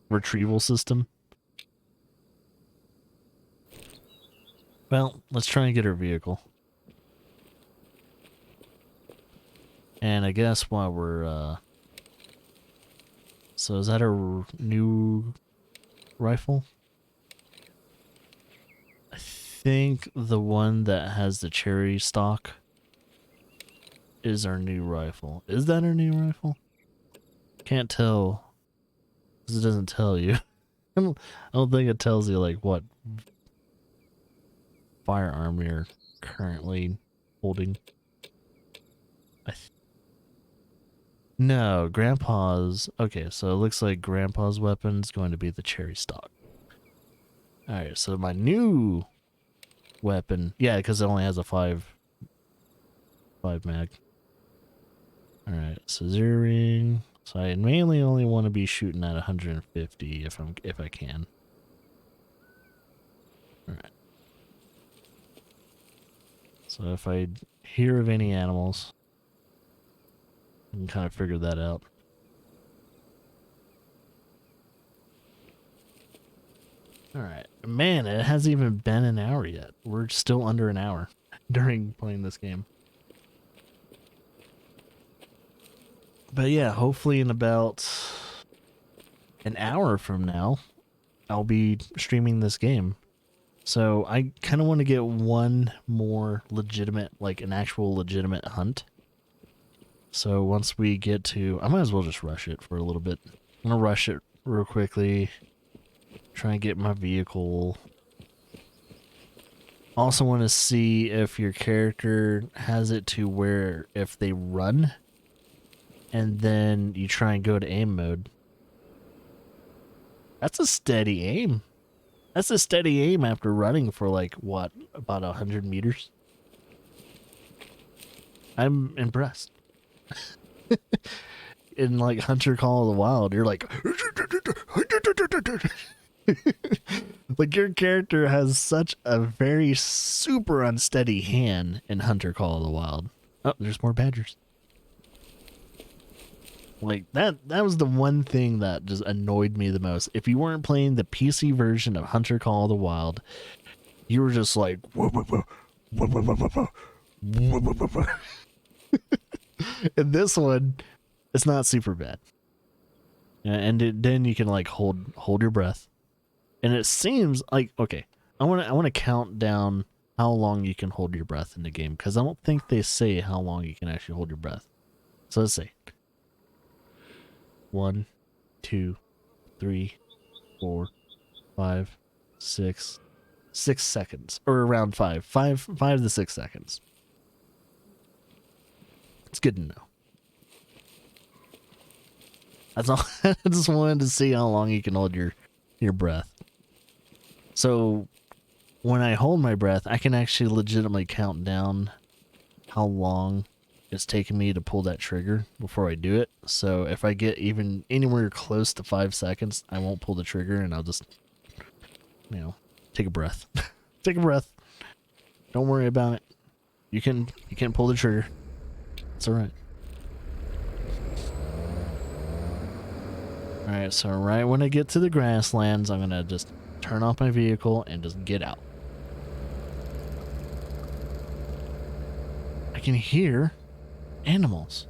retrieval system? Well, let's try and get her vehicle. And I guess while we're so is that a new rifle? I think the one that has the cherry stock is our new rifle. Is that our new rifle? Can't tell. 'Cause it doesn't tell you. I don't think it tells you like what firearm you're currently holding. No, Grandpa's... Okay, so it looks like Grandpa's weapon's going to be the cherry stock. Alright, so my new weapon... Yeah, because it only has a 5 mag. Alright, so zeroing... So I mainly only want to be shooting at 150 if I can. Alright. So if I hear of any animals... I can kind of figure that out. Alright. Man, it hasn't even been an hour yet. We're still under an hour during playing this game. But yeah, hopefully in about an hour from now, I'll be streaming this game. So I kind of want to get one more legitimate, like an actual legitimate hunt. So once we get to... I might as well just rush it for a little bit. I'm going to rush it real quickly. Try and get my vehicle. Also want to see if your character has it to where if they run and then you try and go to aim mode. That's a steady aim. That's a steady aim after running for like, what, about 100 meters? I'm impressed. In like Hunter Call of the Wild, you're like like your character has such a very super unsteady hand in Hunter Call of the Wild. Oh, there's more badgers. Like that was the one thing that just annoyed me the most. If you weren't playing the PC version of Hunter Call of the Wild, you were just like and this one, it's not super bad. And then you can like hold your breath. And it seems like, okay, I want to count down how long you can hold your breath in the game, because I don't think they say how long you can actually hold your breath. So let's say 1, 2, 3, 4, 5, 6 seconds, or around 5 to 6 seconds. It's good to know. That's all. I just wanted to see how long you can hold your breath. So when I hold my breath, I can actually legitimately count down how long it's taking me to pull that trigger before I do it. So if I get even anywhere close to 5 seconds, I won't pull the trigger and I'll just, take a breath. Take a breath. Don't worry about it. You can pull the trigger. It's alright. Alright, so right when I get to the grasslands, I'm gonna just turn off my vehicle and just get out. I can hear animals.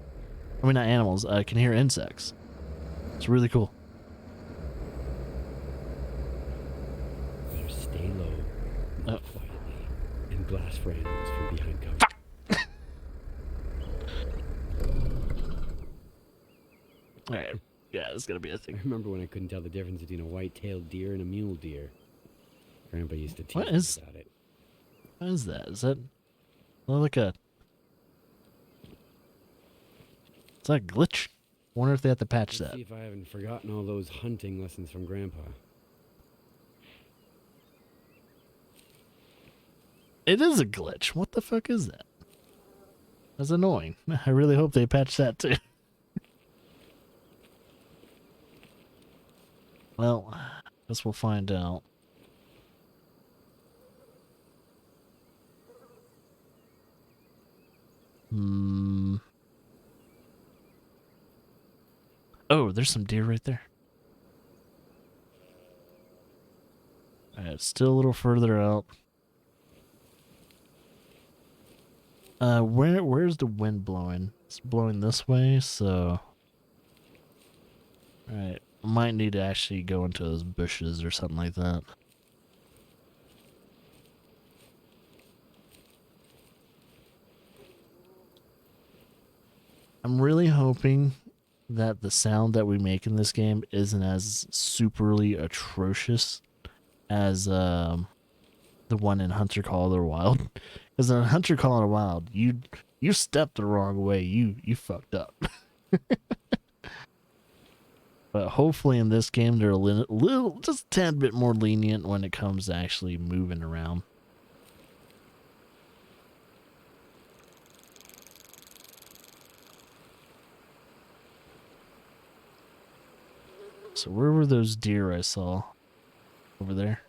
I mean, not animals, I can hear insects. It's really cool. Stay low, quietly, and blast for animals from behind cover. Alright, yeah, it's gonna be a I thing. remember when I couldn't tell the difference between a white-tailed deer and a mule deer. Grandpa used to tease What me is- about it. What is that? Is that like a... Is that a glitch? I wonder if they have to patch Let's that. see if I haven't forgotten all those hunting lessons from Grandpa. It is a glitch. What the fuck is that? That's annoying. I really hope they patch that too. Well, guess we'll find out. Oh, there's some deer right there. Alright, still a little further out. Where's the wind blowing? It's blowing this way, so... Alright, I might need to actually go into those bushes or something like that. I'm really hoping that the sound that we make in this game isn't as superly atrocious as the one in Hunter Call of the Wild. Because in Hunter Call of the Wild, you stepped the wrong way, you fucked up. But hopefully in this game they're a little just a tad bit more lenient when it comes to actually moving around. So where were those deer I saw? Over there.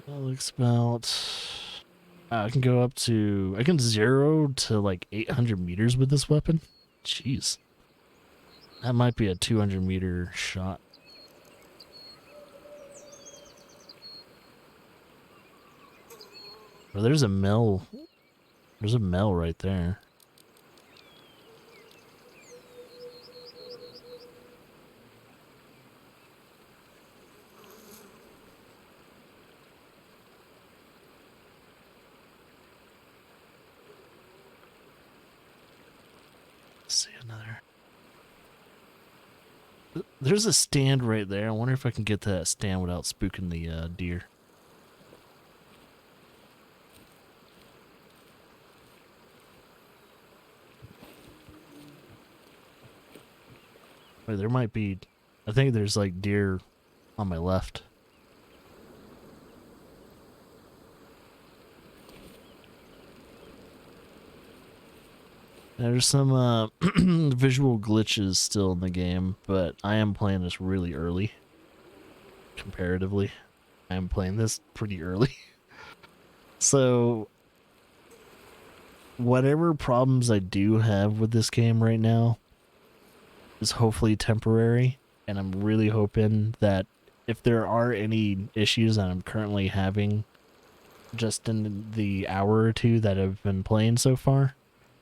That looks about... I can go up to... I can 0 to like 800 meters with this weapon. Jeez. That might be a 200 meter shot. Oh, there's a mill. There's a mill right there. Let's see another. There's a stand right there. I wonder if I can get to that stand without spooking the deer. Wait, there might be... I think there's like deer on my left. There's some visual glitches still in the game, but I am playing this really early. Comparatively. I am playing this pretty early. So, whatever problems I do have with this game right now is hopefully temporary, and I'm really hoping that if there are any issues that I'm currently having just in the hour or two that I've been playing so far,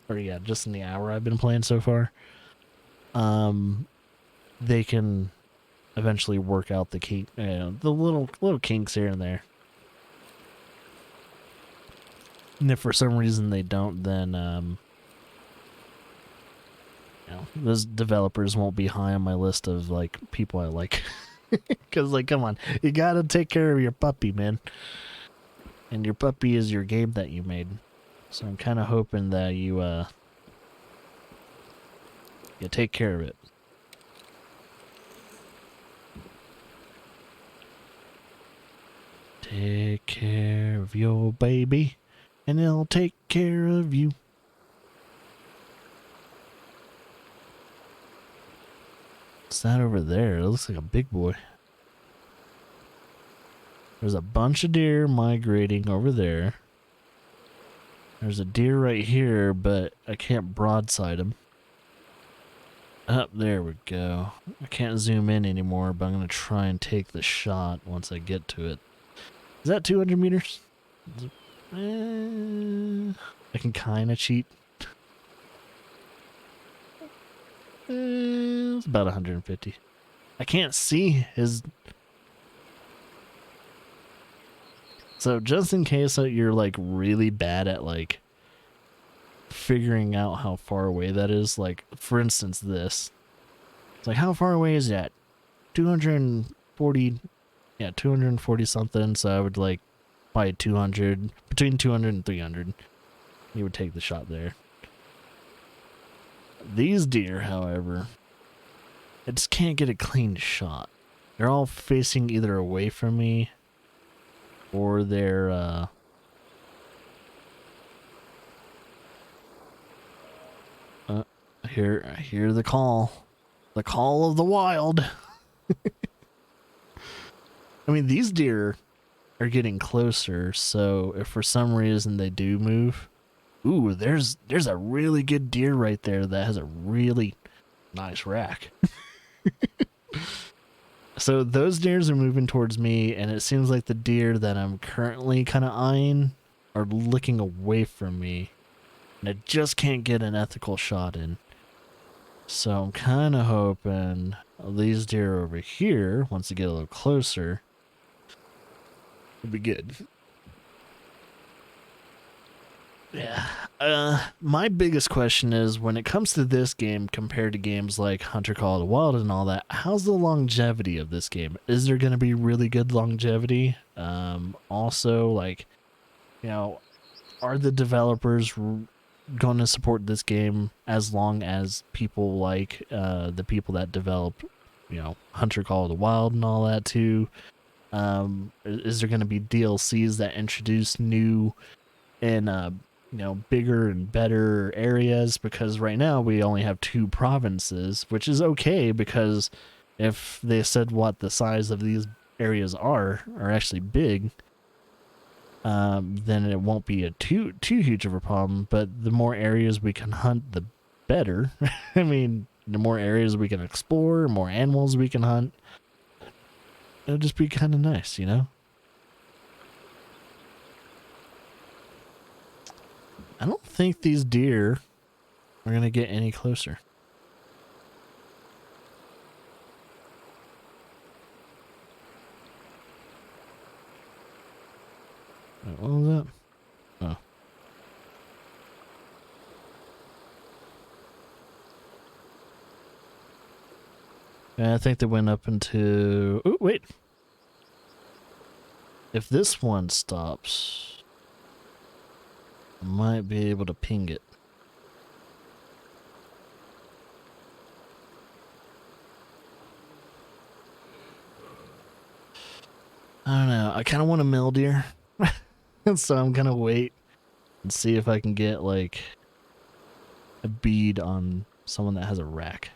or yeah, just in the hour I've been playing so far, they can eventually work out the kink, the little kinks here and there. And if for some reason they don't, then those developers won't be high on my list of like people I like. Because like, come on, you gotta take care of your puppy, man. And your puppy is your game that you made. So I'm kind of hoping that you take care of it. Take care of your baby, and it'll take care of you. What's that over there? It looks like a big boy. There's a bunch of deer migrating over there. There's a deer right here, but I can't broadside him. Up there we go. I can't zoom in anymore, but I'm going to try and take the shot once I get to it. Is that 200 meters? I can kind of cheat. It's about 150. I can't see his... So just in case that you're like really bad at like figuring out how far away that is, like for instance this. It's like, how far away is that? 240, yeah, 240 something, so I would like by 200, between 200 and 300. You would take the shot there. These deer, however, I just can't get a clean shot. They're all facing either away from me or they're I hear the call. The call of the wild. I mean, these deer are getting closer, so if for some reason they do move, ooh, there's a really good deer right there that has a really nice rack. So those deers are moving towards me, and it seems like the deer that I'm currently kind of eyeing are looking away from me, and I just can't get an ethical shot in. So I'm kind of hoping these deer over here, once they get a little closer, will be good. Yeah. My biggest question is, when it comes to this game compared to games like Hunter Call of the Wild and all that, how's the longevity of this game? Is there going to be really good longevity? Also, like, you know, are the developers going to support this game as long as people like the people that develop, you know, Hunter Call of the Wild and all that too? Is there going to be DLCs that introduce new and you know, bigger and better areas? Because right now we only have 2 provinces, which is okay, because if they said what the size of these areas are actually big, then it won't be a too huge of a problem. But the more areas we can hunt, the better. I mean, the more areas we can explore, more animals we can hunt, it'll just be kind of nice, you know? I don't think these deer are going to get any closer. Wait, what was that? Oh. Yeah, I think they went up into... Oh, wait. If this one stops, I might be able to ping it. I don't know. I kind of want a male deer. So I'm going to wait and see if I can get, like, a bead on someone that has a rack.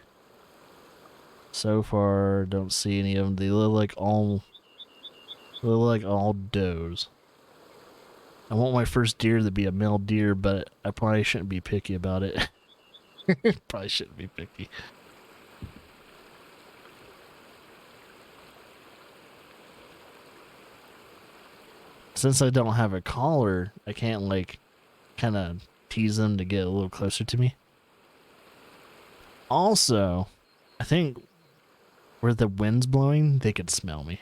So far, don't see any of them. They look like all does. I want my first deer to be a male deer, but I probably shouldn't be picky about it. Probably shouldn't be picky. Since I don't have a collar, I can't, like, kind of tease them to get a little closer to me. Also, I think where the wind's blowing, they could smell me.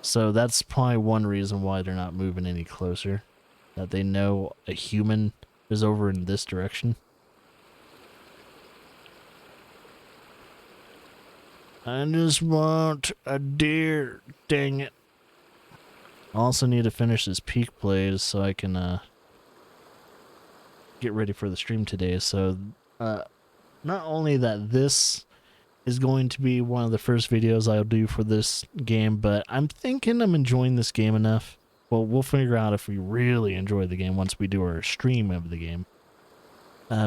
So that's probably one reason why they're not moving any closer. That they know a human is over in this direction. I just want a deer, dang it. I also need to finish this peak plays so I can get ready for the stream today. So not only that this is going to be one of the first videos I'll do for this game, but I'm thinking I'm enjoying this game enough. Well, we'll figure out if we really enjoy the game once we do our stream of the game.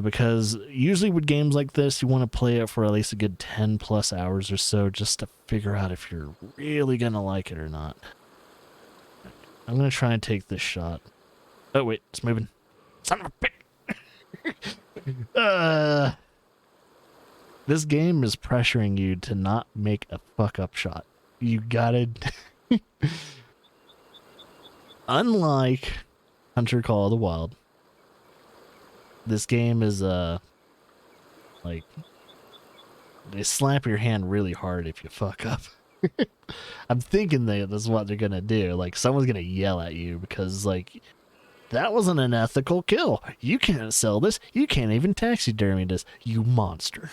Because usually with games like this, you want to play it for at least a good 10 plus hours or so just to figure out if you're really going to like it or not. I'm going to try and take this shot. Oh, wait, it's moving. Son of a bitch! This game is pressuring you to not make a fuck-up shot. You gotta... Unlike Hunter Call of the Wild, this game is, like, they slap your hand really hard if you fuck up. I'm thinking that's what they're gonna do. Like, someone's gonna yell at you because, like, that wasn't an ethical kill. You can't sell this. You can't even taxidermy this, you monster.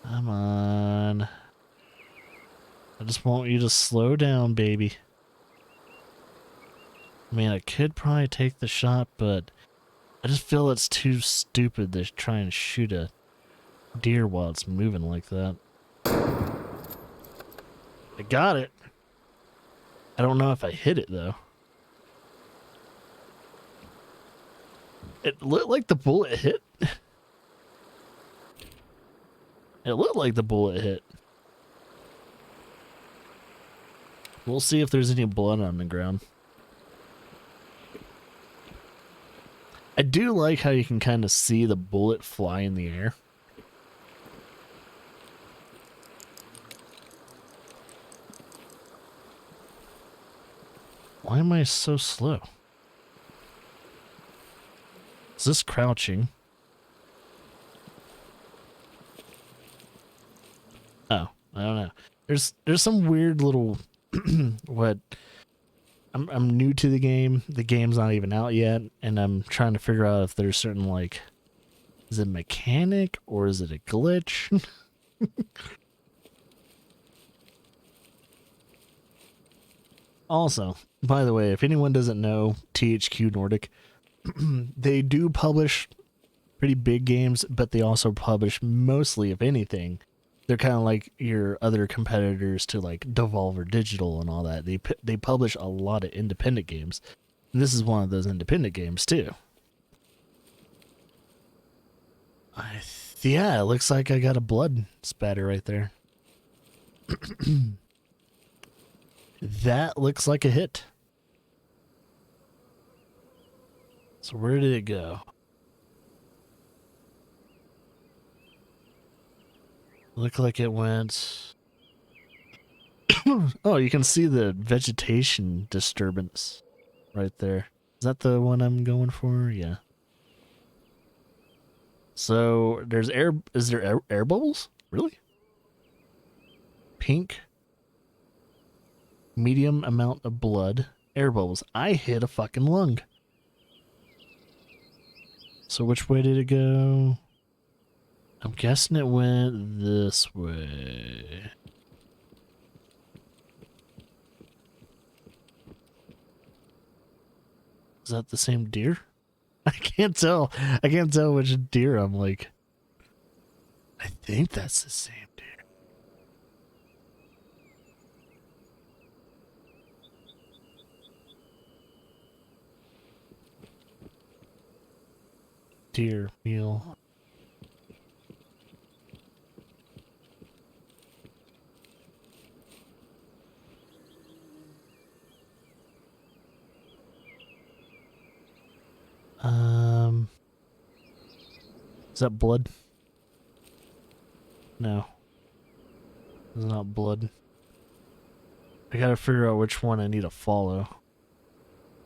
Come on. I just want you to slow down, baby. I mean, I could probably take the shot, but I just feel it's too stupid to try and shoot a deer while it's moving like that. I got it. I don't know if I hit it, though. It looked like the bullet hit. It looked like the bullet hit. We'll see if there's any blood on the ground. I do like how you can kind of see the bullet fly in the air. Why am I so slow? Is this crouching? Oh, I don't know. There's some weird little what I'm new to the game. The game's not even out yet, and I'm trying to figure out if there's certain like, is it mechanic or is it a glitch? Also, by the way, if anyone doesn't know THQ Nordic, they do publish pretty big games, but they also publish mostly, if anything, they're kind of like your other competitors to like Devolver Digital and all that. They publish a lot of independent games. And this is one of those independent games too. Yeah, it looks like I got a blood spatter right there. That looks like a hit. So where did it go? Looked like it went... Oh, you can see the vegetation disturbance right there. Is that the one I'm going for? Yeah. So there's air... Is there air bubbles? Really? Pink. Medium amount of blood. Air bubbles. I hit a fucking lung. So which way did it go? I'm guessing it went this way. Is that the same deer? I can't tell. I can't tell which deer I'm like. I think that's the same deer. Deer meal. Is that blood? No. It's not blood. I gotta figure out which one I need to follow.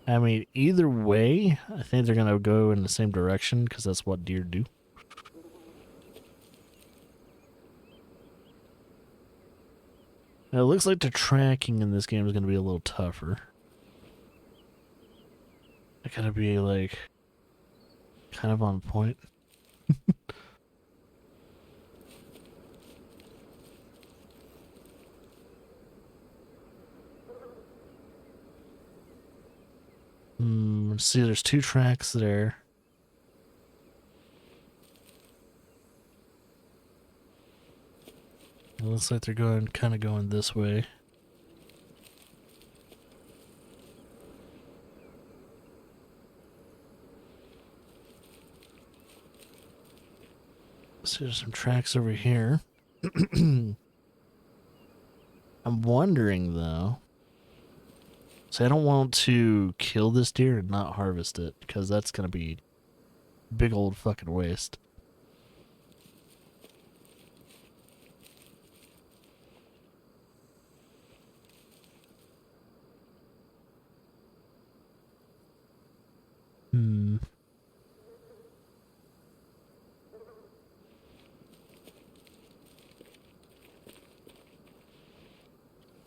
I mean, either way, I think they're gonna go in the same direction because that's what deer do. Now, it looks like the tracking in this game is gonna be a little tougher. I gotta be like kind of on point. Let's see, there's 2 tracks there. It looks like they're kind of going this way. So there's some tracks over here. I'm wondering though. So I don't want to kill this deer and not harvest it, because that's gonna be big old fucking waste.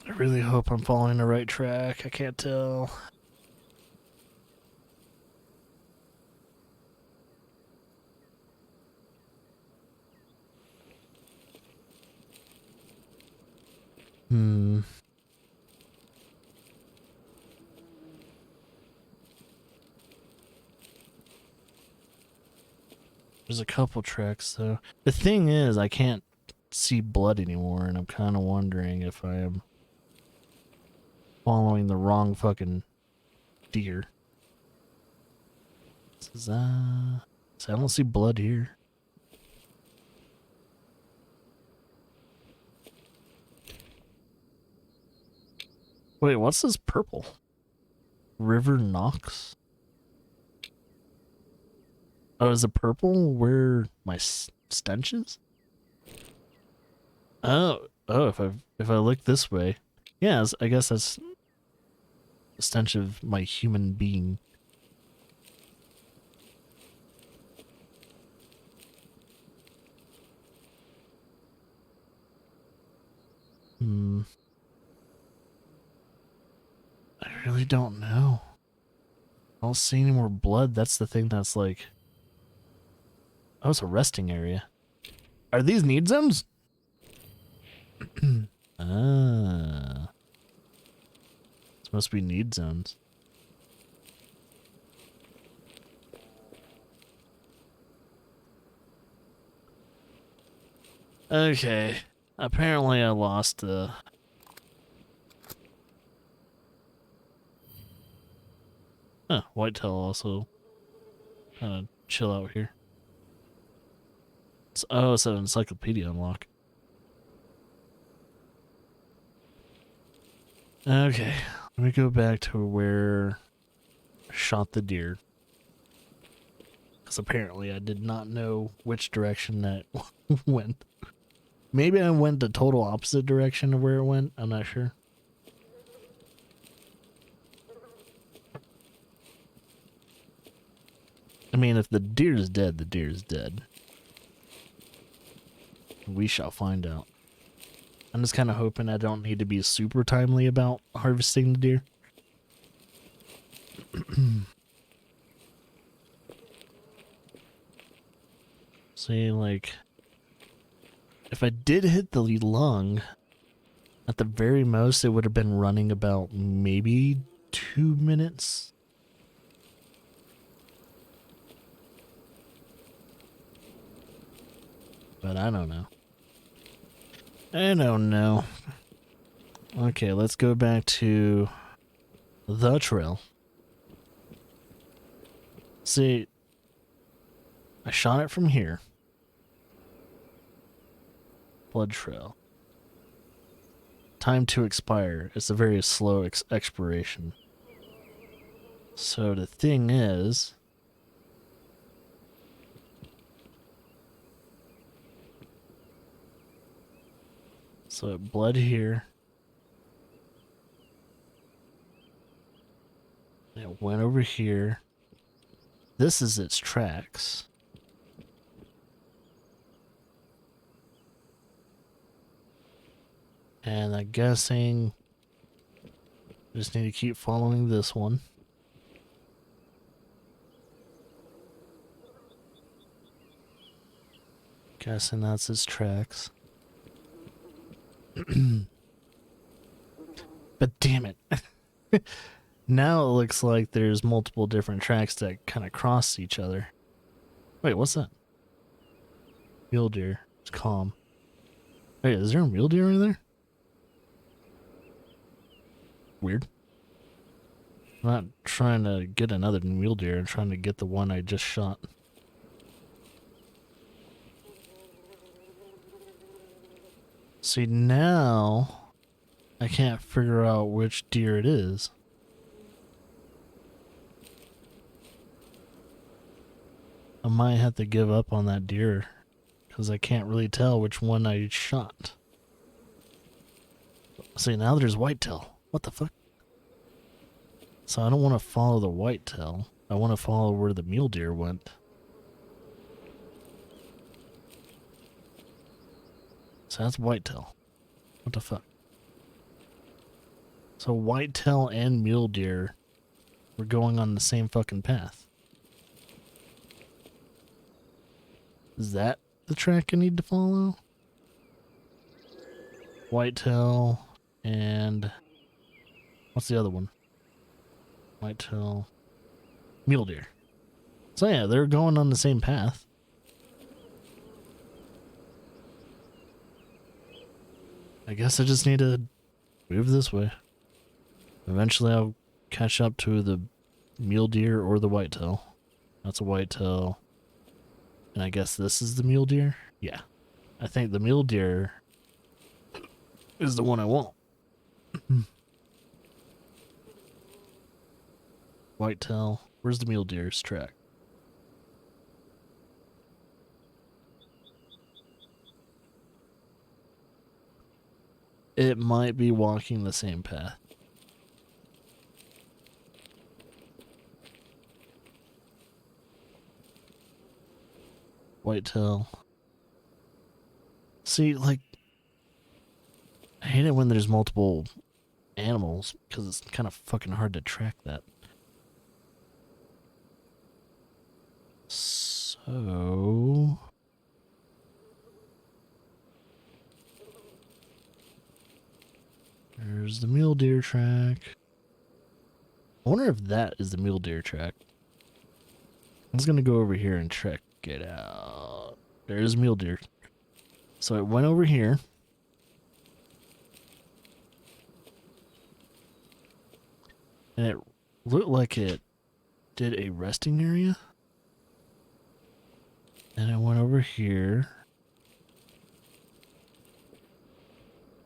I really hope I'm following the right track. I can't tell. There's a couple tracks though. The thing is, I can't see blood anymore, and I'm kind of wondering if I am following the wrong fucking deer. This is, so I don't see blood here. Wait, what's this purple? River Knox? Oh, is the purple where my stench is? Oh, if I look this way, yeah, I guess that's the stench of my human being. I really don't know. I don't see any more blood. That's the thing that's like... Oh, it's a resting area. Are these need zones? Ah. This must be need zones. Okay. Apparently I lost whitetail also chill out here. It's an encyclopedia unlock. Okay, let me go back to where I shot the deer. Because apparently I did not know which direction that went. Maybe I went the total opposite direction of where it went. I'm not sure. I mean, if the deer is dead, the deer is dead. We shall find out. I'm just kind of hoping I don't need to be super timely about harvesting the deer. See, like, if I did hit the lung, at the very most, it would have been running about maybe 2 minutes. But I don't know. I don't know. Okay, let's go back to the trail. See, I shot it from here. Blood trail. Time to expire. It's a very slow expiration. So the thing is... So blood here. It went over here. This is its tracks. And I'm guessing I just need to keep following this one. Guessing that's its tracks. But damn it. Now it looks like there's multiple different tracks that kind of cross each other. Wait, what's that? Mule deer. It's calm. Wait, is there a mule deer in there? Weird. I'm not trying to get another mule deer. I'm trying to get the one I just shot. See, now I can't figure out which deer it is. I might have to give up on that deer because I can't really tell which one I shot. See, now there's whitetail. What the fuck? So I don't want to follow the whitetail. I want to follow where the mule deer went. So that's whitetail. What the fuck? So whitetail and mule deer were going on the same fucking path. Is that the track I need to follow? Whitetail and... what's the other one? Whitetail... mule deer. So yeah, they're going on the same path. I guess I just need to move this way. Eventually I'll catch up to the mule deer or the whitetail. That's a whitetail. And I guess this is the mule deer? Yeah. I think the mule deer is the one I want. Whitetail. Where's the mule deer's track? It might be walking the same path. Whitetail. See, like, I hate it when there's multiple animals because it's kind of fucking hard to track that. So there's the mule deer track. I wonder if that is the mule deer track. I was gonna go over here and check it out. There's mule deer. So it went over here. And it looked like it did a resting area. And I went over here.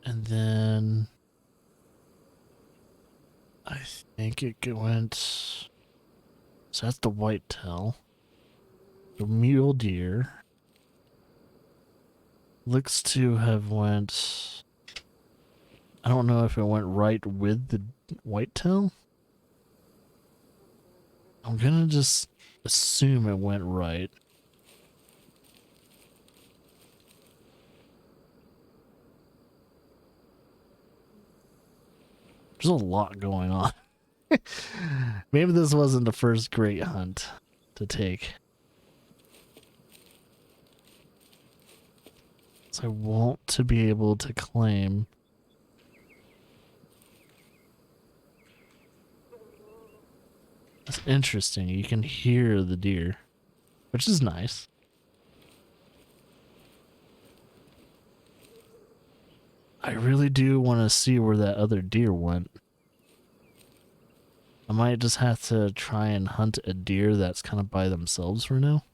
And then I think it went. So that's the whitetail. The mule deer looks to have went. I don't know if it went right with the whitetail. I'm gonna just assume it went right. There's a lot going on. Maybe this wasn't the first great hunt to take. So I want to be able to claim. That's interesting. You can hear the deer, which is nice. I really do want to see where that other deer went. I might just have to try and hunt a deer that's kind of by themselves for now.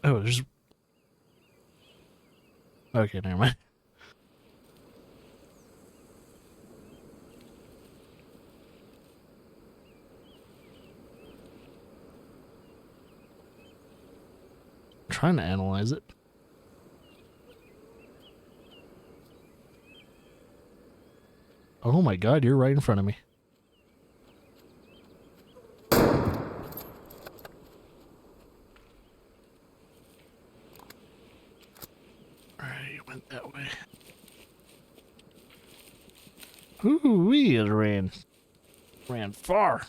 Oh, there's... Okay, never mind. I'm trying to analyze it. Oh my god, you're right in front of me. Went that way. Ooh-wee, it ran far.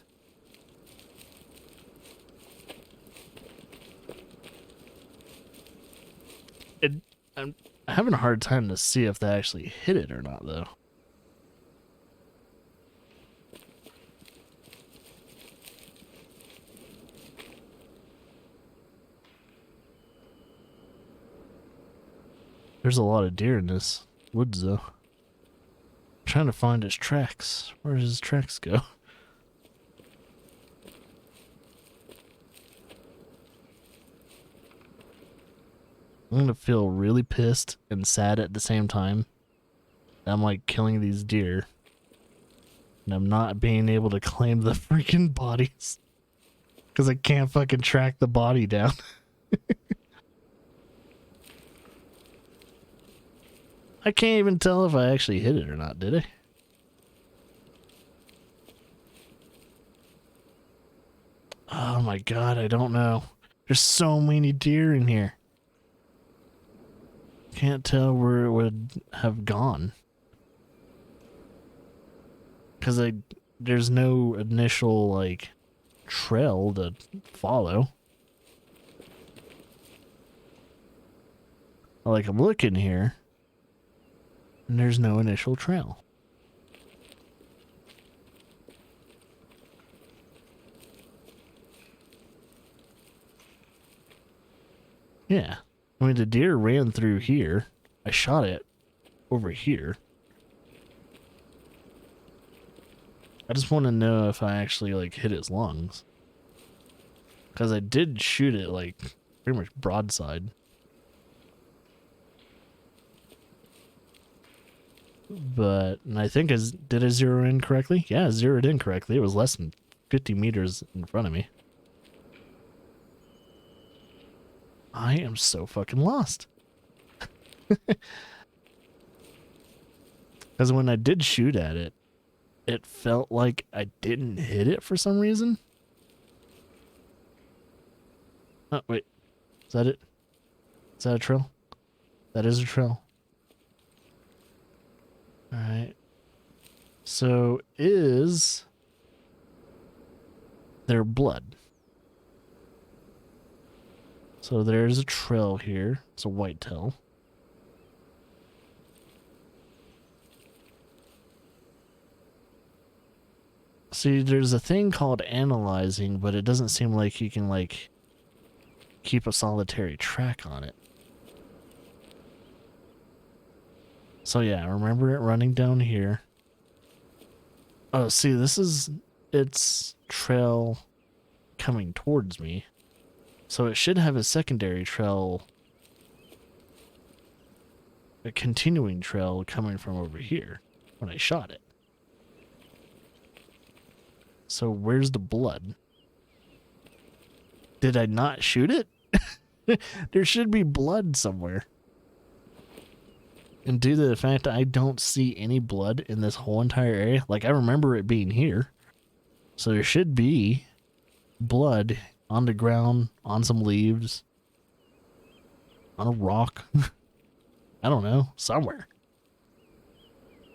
I'm having a hard time to see if they actually hit it or not, though. There's a lot of deer in this woods, though. I'm trying to find his tracks. Where does his tracks go? I'm gonna feel really pissed and sad at the same time. I'm like killing these deer. And I'm not being able to claim the freaking bodies. Because I can't fucking track the body down. I can't even tell if I actually hit it or not, did I? Oh my god, I don't know. There's so many deer in here. Can't tell where it would have gone. Because there's no initial, like, trail to follow. Like, I'm looking here, and there's no initial trail. Yeah. I mean, the deer ran through here. I shot it over here. I just want to know if I actually, like, hit its lungs. Because I did shoot it, like, pretty much broadside. But, and I think did I zero in correctly? Yeah, I zeroed in correctly. It was less than 50 meters in front of me. I am so fucking lost. Because when I did shoot at it, it felt like I didn't hit it for some reason. Oh, wait. Is that it? Is that a trail? That is a trail. Alright. So, is there blood? So there's a trail here. It's a whitetail. See, there's a thing called analyzing, but it doesn't seem like you can, like, keep a solitary track on it. So yeah, I remember it running down here. Oh, see, this is its trail coming towards me. So it should have a secondary trail, a continuing trail coming from over here when I shot it. So where's the blood? Did I not shoot it? There should be blood somewhere. And due to the fact that I don't see any blood in this whole entire area, like I remember it being here. So there should be blood on the ground, on some leaves, on a rock. I don't know, somewhere.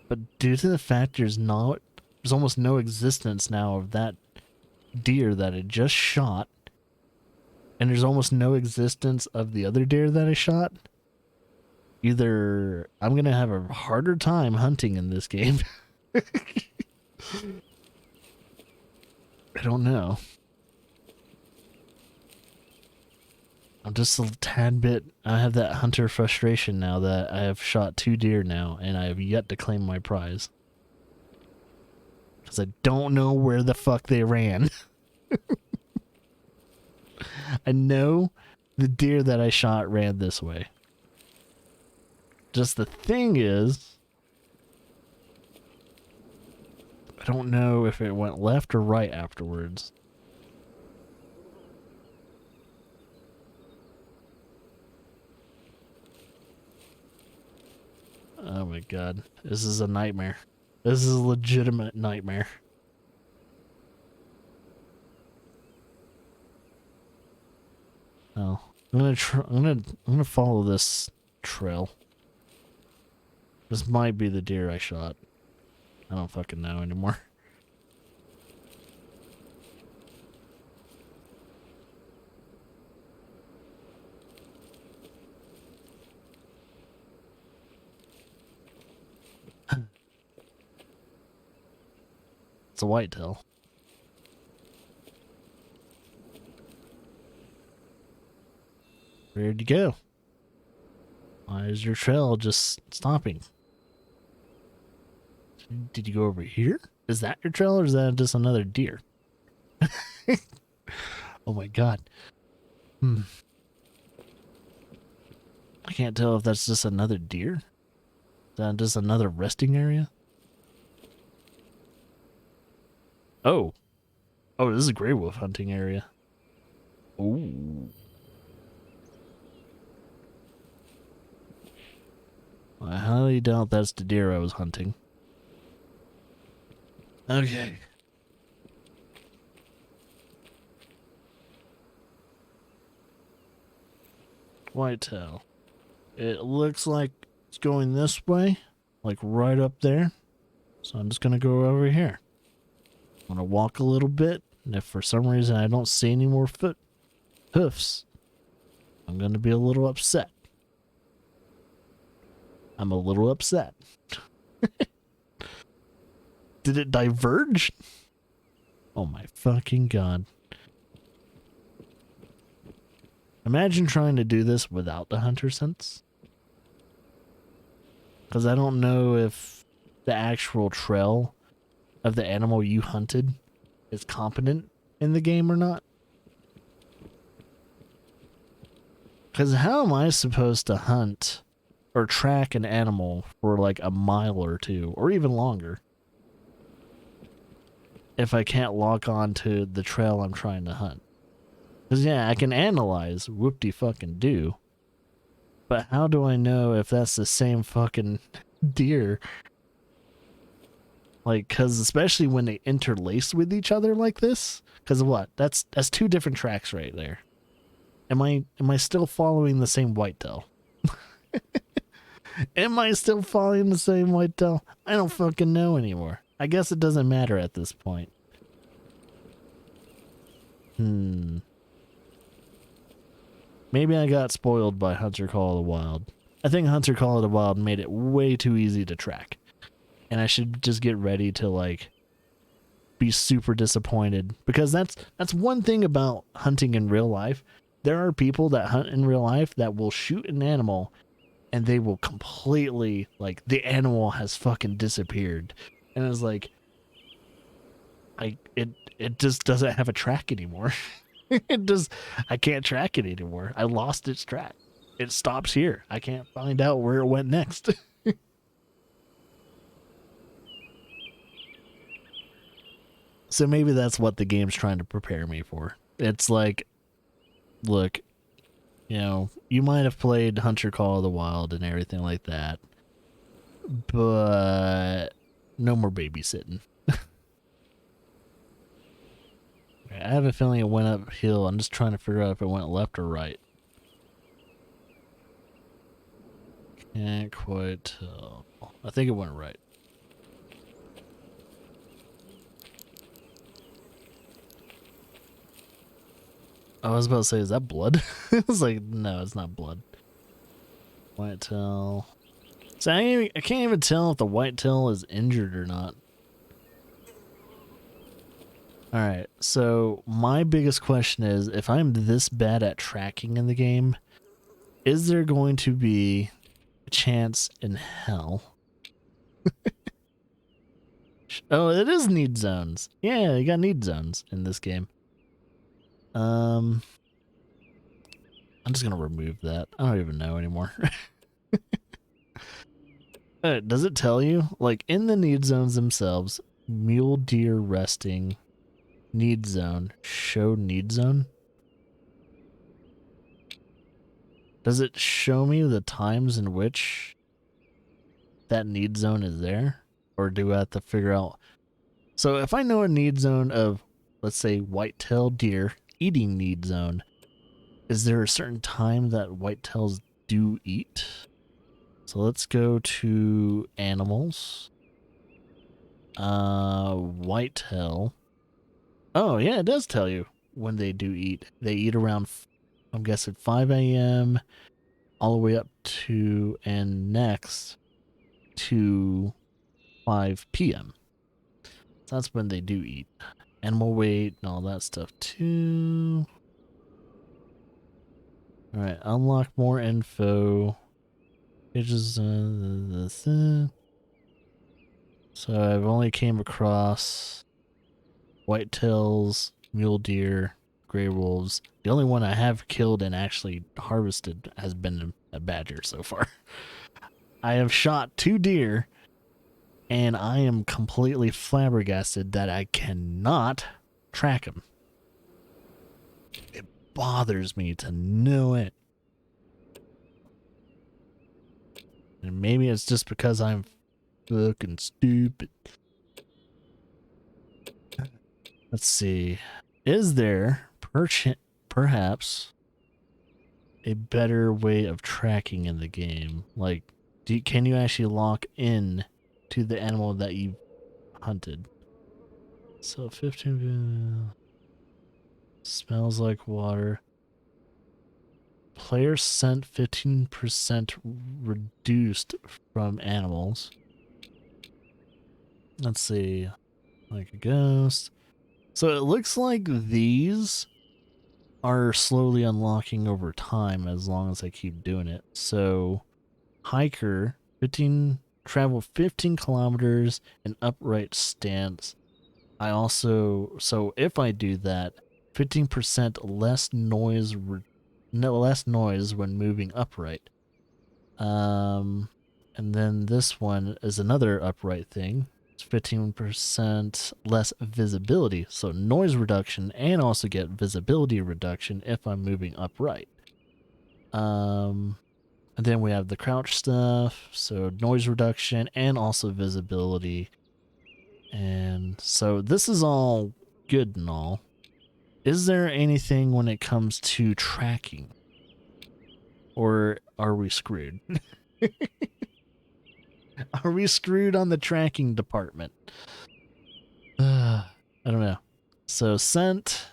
But due to the fact there's almost no existence now of that deer that I just shot, and there's almost no existence of the other deer that I shot, either I'm gonna have a harder time hunting in this game. I don't know. I'm just a tad bit, I have that hunter frustration now that I have shot 2 deer now and I have yet to claim my prize. Because I don't know where the fuck they ran. I know the deer that I shot ran this way. Just the thing is, I don't know if it went left or right afterwards. Oh my god. This is a nightmare. This is a legitimate nightmare. Oh, I'm gonna follow this trail. This might be the deer I shot. I don't fucking know anymore. It's a whitetail. Where'd you go? Why is your trail just stopping? Did you go over here? Is that your trail or is that just another deer? Oh my god. I can't tell if that's just another deer. Is that just another resting area? Oh. Oh, this is a gray wolf hunting area. Ooh. I highly doubt that's the deer I was hunting. Okay. Whitetail. It looks like it's going this way, like right up there. So I'm just gonna go over here. I'm gonna walk a little bit, and if for some reason I don't see any more hoofs, I'm gonna be a little upset. I'm a little upset. Did it diverge? Oh my fucking god. Imagine trying to do this without the hunter sense. Because I don't know if the actual trail of the animal you hunted is competent in the game or not. Because how am I supposed to hunt or track an animal for like a mile or two, or even longer, if I can't lock on to the trail I'm trying to hunt? Because yeah, I can analyze, whoop-de-fucking-do, but how do I know if that's the same fucking deer? Like, because especially when they interlace with each other like this, because what? That's two different tracks right there. Am I still following the same whitetail? Am I still following the same whitetail? I don't fucking know anymore. I guess it doesn't matter at this point. Maybe I got spoiled by Hunter Call of the Wild. I think Hunter Call of the Wild made it way too easy to track. And I should just get ready to, like, be super disappointed. Because that's one thing about hunting in real life. There are people that hunt in real life that will shoot an animal and they will completely, like, the animal has fucking disappeared. And it's like, it just doesn't have a track anymore. I can't track it anymore. I lost its track. It stops here. I can't find out where it went next. So maybe that's what the game's trying to prepare me for. It's like, look, you know, you might have played Hunter Call of the Wild and everything like that, but no more babysitting. I have a feeling it went uphill. I'm just trying to figure out if it went left or right. Can't quite tell. I think it went right. I was about to say, is that blood? I was like, no, it's not blood. Whitetail. So I can't even tell if the whitetail is injured or not. Alright, so my biggest question is, if I'm this bad at tracking in the game, is there going to be a chance in hell? Oh, it is need zones. Yeah, you got need zones in this game. I'm just gonna remove that. I don't even know anymore. Does it tell you? Like, in the need zones themselves, mule deer resting, need zone, show need zone? Does it show me the times in which that need zone is there? Or do I have to figure out? So if I know a need zone of, let's say, white-tailed deer eating need zone, is there a certain time that whitetails do eat? So let's go to animals. Whitetail. Oh, yeah, it does tell you when they do eat. They eat around, I'm guessing, 5 a.m. all the way up to, and next, to 5 p.m. So that's when they do eat. Animal weight and all that stuff, too. Alright, unlock more info. Pages, so I've only came across whitetails, mule deer, gray wolves. The only one I have killed and actually harvested has been a badger so far. I have shot 2 deer, and I am completely flabbergasted that I cannot track them. It bothers me to no end. And maybe it's just because I'm fucking stupid. Let's see. Is there perhaps a better way of tracking in the game? Like, can you actually lock in to the animal that you hunted? So 15 smells like water. player scent 15% reduced from animals. Let's see. Like a ghost. So it looks like these are slowly unlocking over time as long as I keep doing it. So hiker, travel 15 kilometers in upright stance. So if I do that, 15% less noise when moving upright. And then this one is another upright thing. It's 15% less visibility, so noise reduction, and also get visibility reduction if I'm moving upright. And then we have the crouch stuff, so noise reduction and also visibility. And so this is all good and all. Is there anything when it comes to tracking? Or are we screwed? Are we screwed on the tracking department? I don't know. So scent.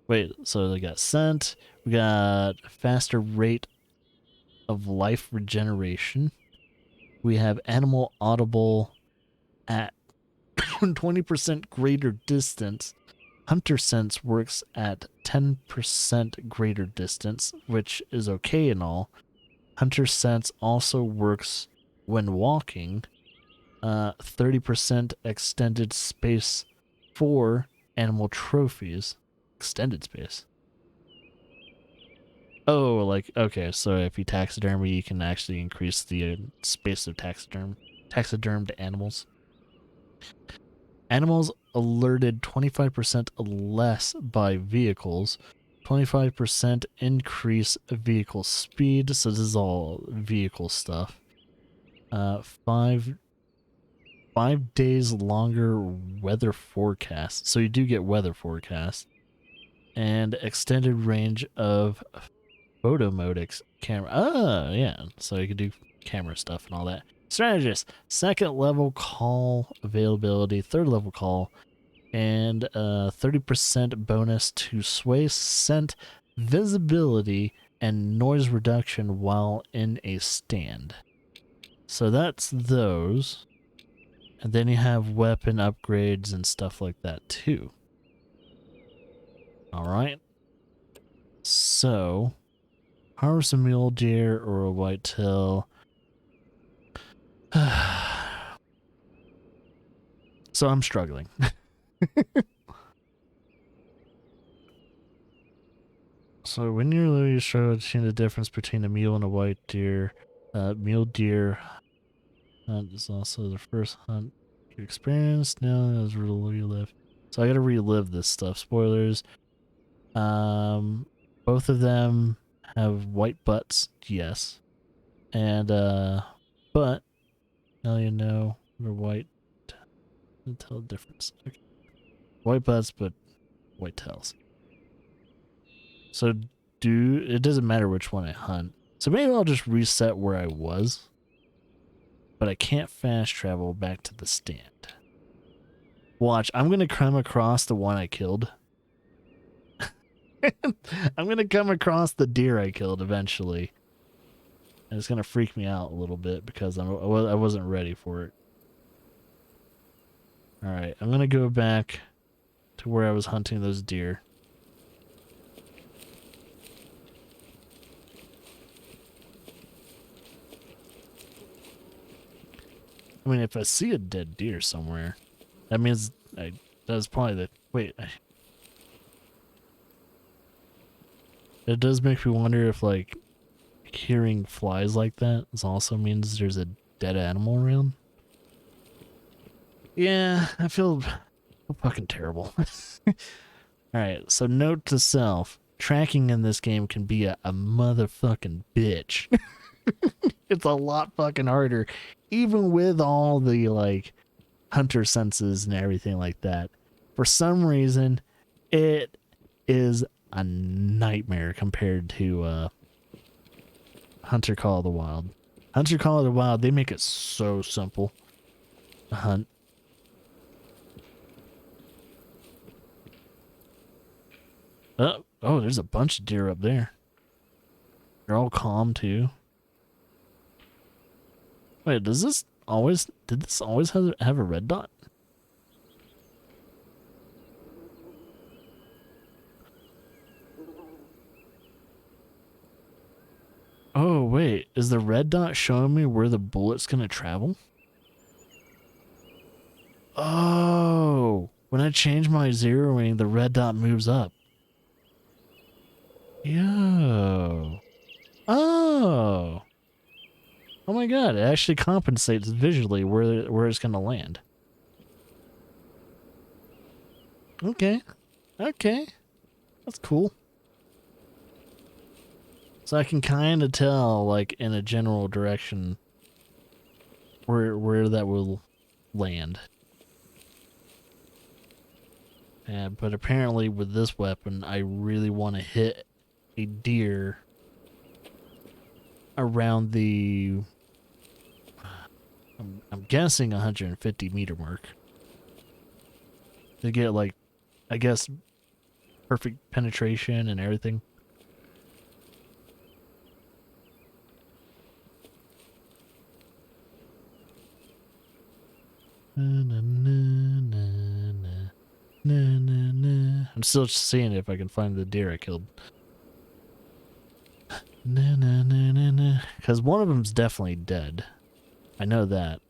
Wait, so they got scent. We got faster rate of life regeneration. We have animal audible at 20% greater distance. Hunter sense works at 10% greater distance, which is okay and all. Hunter sense also works when walking. 30% extended space for animal trophies. Extended space. Oh, like, okay, so if you taxidermy, you can actually increase the space of taxidermed animals. Animals alerted 25% less by vehicles. 25% increase vehicle speed. So this is all vehicle stuff. 5 days longer weather forecast. So you do get weather forecast. And extended range of photo mode camera. Oh, yeah. So you can do camera stuff and all that. Strategist. Second level call availability. Third level call. And 30% bonus to sway, scent, visibility, and noise reduction while in a stand. So that's those. And then you have weapon upgrades and stuff like that too. Alright. So, harvest a mule deer or a whitetail. So I'm struggling. So when you're low, you show the difference between a mule and a white deer. Mule deer hunt is also the first hunt you experienced. Now is relive. So I gotta relive this stuff. Spoilers. Both of them have white butts. Yes. And but now you know they're white. Tell the difference. Okay. White butts, but white tails. So it doesn't matter which one I hunt. So maybe I'll just reset where I was. But I can't fast travel back to the stand. Watch, I'm gonna come across the one I killed. I'm gonna come across the deer I killed eventually. And it's gonna freak me out a little bit because I wasn't ready for it. Alright, I'm gonna go back to where I was hunting those deer. I mean, if I see a dead deer somewhere, that means that's probably the... Wait. It does make me wonder if, like, hearing flies like that also means there's a dead animal around. Yeah, I feel fucking terrible. Alright, so note to self. Tracking in this game can be a motherfucking bitch. It's a lot fucking harder. Even with all the, like, hunter senses and everything like that. For some reason, it is a nightmare compared to Hunter Call of the Wild. Hunter Call of the Wild, they make it so simple to hunt. Oh, there's a bunch of deer up there. They're all calm too. Wait, did this always have a red dot? Oh, wait, is the red dot showing me where the bullet's gonna travel? Oh, when I change my zeroing, the red dot moves up. Yo. Oh. Oh my god, it actually compensates visually where it's gonna land. Okay. Okay. That's cool. So I can kind of tell, like, in a general direction where that will land. But apparently with this weapon, I really want to hit a deer around the, I'm guessing 150 meter mark. To get, like, I guess, perfect penetration and everything. Na, na, na, na, na, na, na. I'm still seeing if I can find the deer I killed. Na, na, na, na, na. Because one of them's definitely dead. I know that.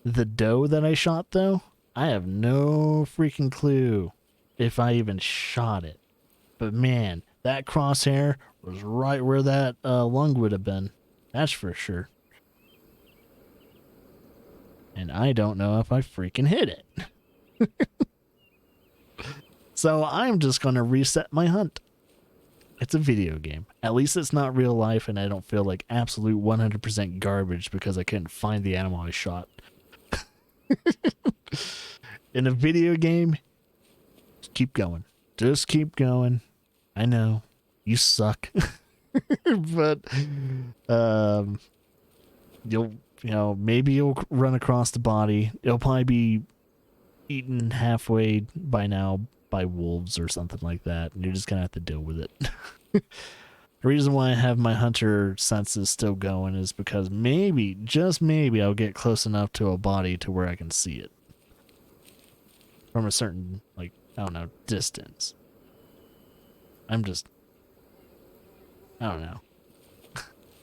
The doe that I shot, though, I have no freaking clue if I even shot it. But man, that crosshair was right where that lung would have been. That's for sure. And I don't know if I freaking hit it. So I'm just going to reset my hunt. It's a video game. At least it's not real life and I don't feel like absolute 100% garbage because I couldn't find the animal I shot. In a video game, just keep going. Just keep going. I know. You suck. But, maybe you'll run across the body. It'll probably be eaten halfway by now by wolves or something like that, and you're just gonna have to deal with it. The reason why I have my hunter senses still going is because maybe, just maybe, I'll get close enough to a body to where I can see it. From a certain, like, I don't know, distance. I don't know.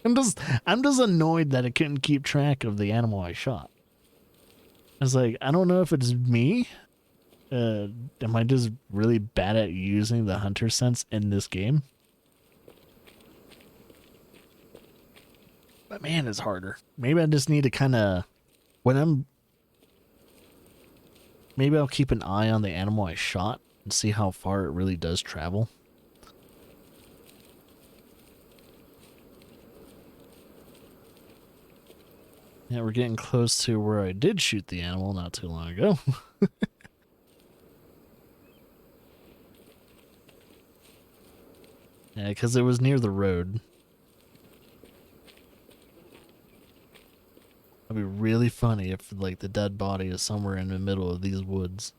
I'm just annoyed that I couldn't keep track of the animal I shot. I was like, I don't know if it's me. Am I just really bad at using the hunter sense in this game? But man, it's harder. Maybe I just need to kind of, maybe I'll keep an eye on the animal I shot and see how far it really does travel. Yeah, we're getting close to where I did shoot the animal not too long ago. Yeah, because it was near the road. It'd be really funny if, like, the dead body is somewhere in the middle of these woods.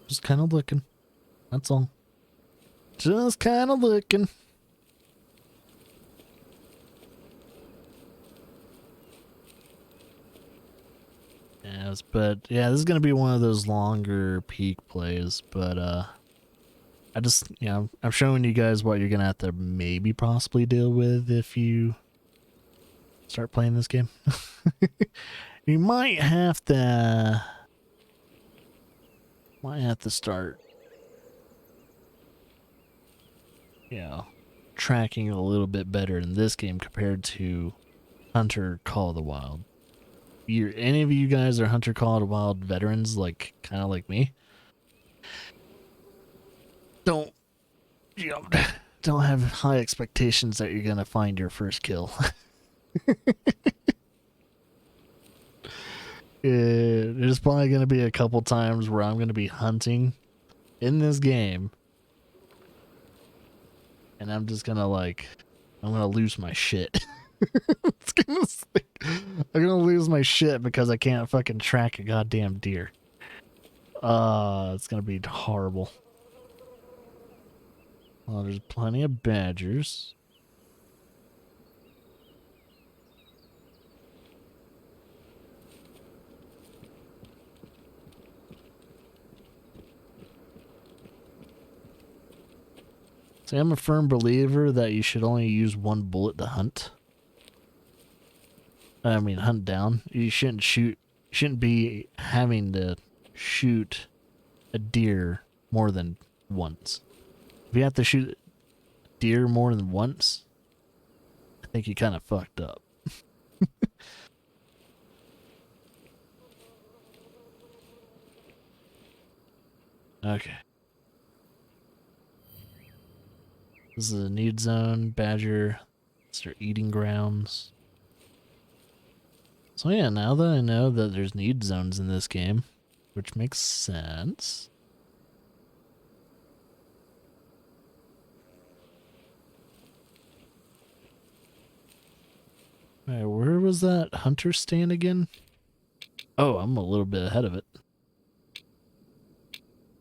Just kind of looking. That's all. Just kind of looking. Yes, but yeah, this is gonna be one of those longer peak plays, but I just, I'm showing you guys what you're gonna have to maybe possibly deal with if you start playing this game. You might have to start, tracking a little bit better in this game compared to Hunter Call of the Wild. Any of you guys are Hunter Call of the Wild veterans, like, kind of like me? Don't have high expectations that you're gonna find your first kill. There's probably gonna be a couple times where I'm gonna be hunting in this game, and I'm just gonna I'm gonna lose my shit. I'm gonna lose my shit because I can't fucking track a goddamn deer. It's gonna be horrible. Well, there's plenty of badgers. See, I'm a firm believer that you should only use one bullet to hunt. I mean, hunt down. You shouldn't be having to shoot a deer more than once. If you have to shoot a deer more than once, I think you kind of fucked up. Okay. This is a need zone, badger. It's their eating grounds. So yeah, now that I know that there's need zones in this game, which makes sense. Alright, where was that hunter stand again? Oh, I'm a little bit ahead of it.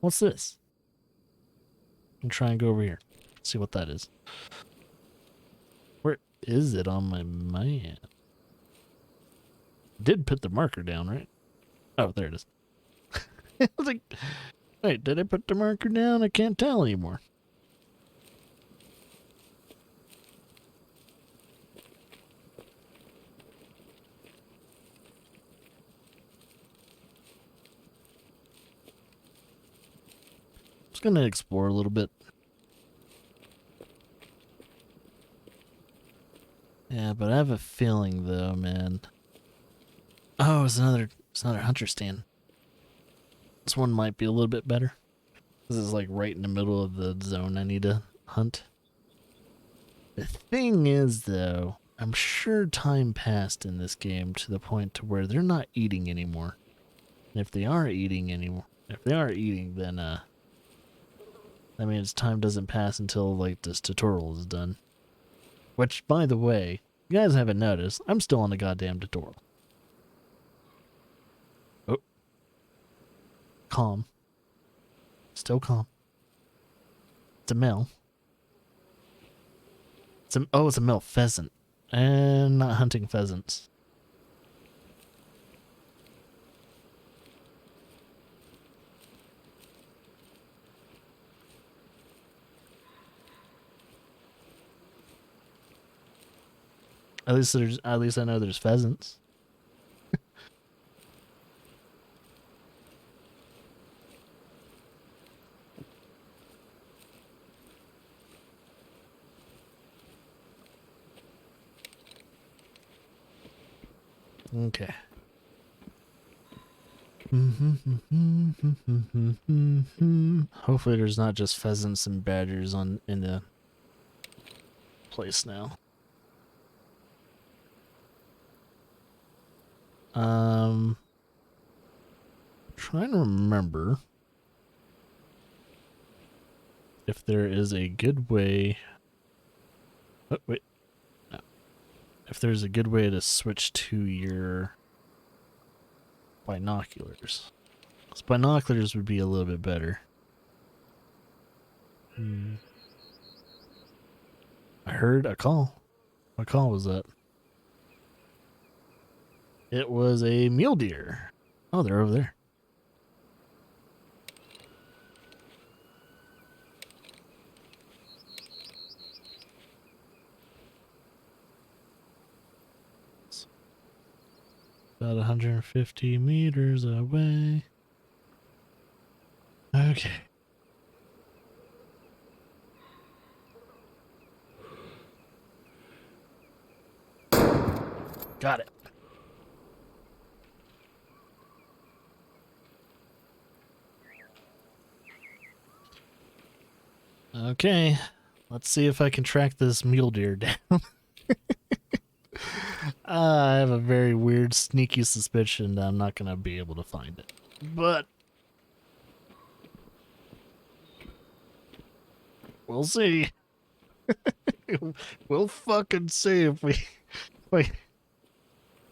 What's this? I'm trying to go over here. See what that is. Where is it on my map? Did put the marker down, right? Oh, there it is. I was like, wait, did I put the marker down? I can't tell anymore. Just gonna explore a little bit. Yeah, but I have a feeling though, man. Oh, it's another hunter stand. This one might be a little bit better. This is like right in the middle of the zone I need to hunt. The thing is though, I'm sure time passed in this game to the point to where they're not eating anymore. And if they are eating, then that means time doesn't pass until like this tutorial is done. Which, by the way, you guys haven't noticed, I'm still on the goddamn tutorial. Oh. Calm. Still calm. It's a male. It's a male pheasant. And not hunting pheasants. At least I know there's pheasants. Okay. Hopefully there's not just pheasants and badgers in the place now. Trying to remember if there is a good way. Oh, wait. No. If there's a good way to switch to your binoculars. 'Cause binoculars would be a little bit better. I heard a call. What call was that? It was a mule deer. Oh, they're over there. About 150 meters away. Okay. Got it. Okay, let's see if I can track this mule deer down. I have a very weird, sneaky suspicion that I'm not going to be able to find it. But we'll see. We'll fucking see if we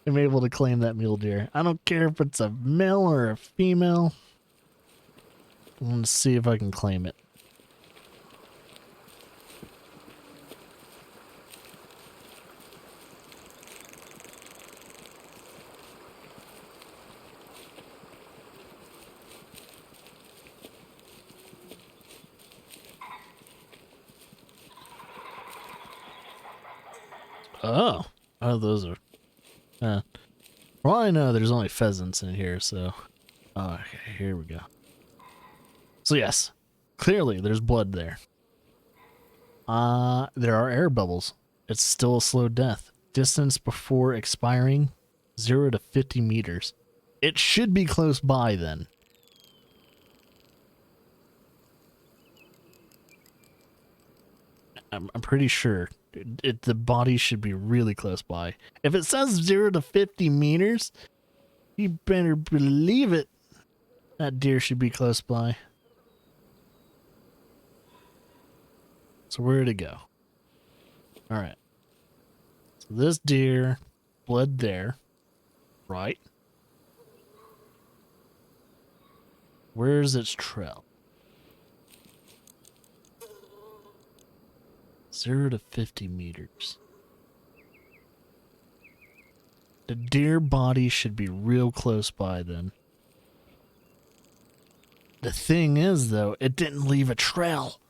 am able to claim that mule deer. I don't care if it's a male or a female. I'm gonna see if I can claim it. Oh, those are. Well, I know there's only pheasants in here, so. Oh, okay, here we go. So yes, clearly there's blood there. There are air bubbles. It's still a slow death. Distance before expiring, 0 to 50 meters. It should be close by then. I'm pretty sure the body should be really close by. If it says 0 to 50 meters, you better believe it. That deer should be close by. So where'd it go? Alright. So this deer bled there. Right? Where's its trail? 0 to 50 meters. The deer body should be real close by then. The thing is, though, it didn't leave a trail.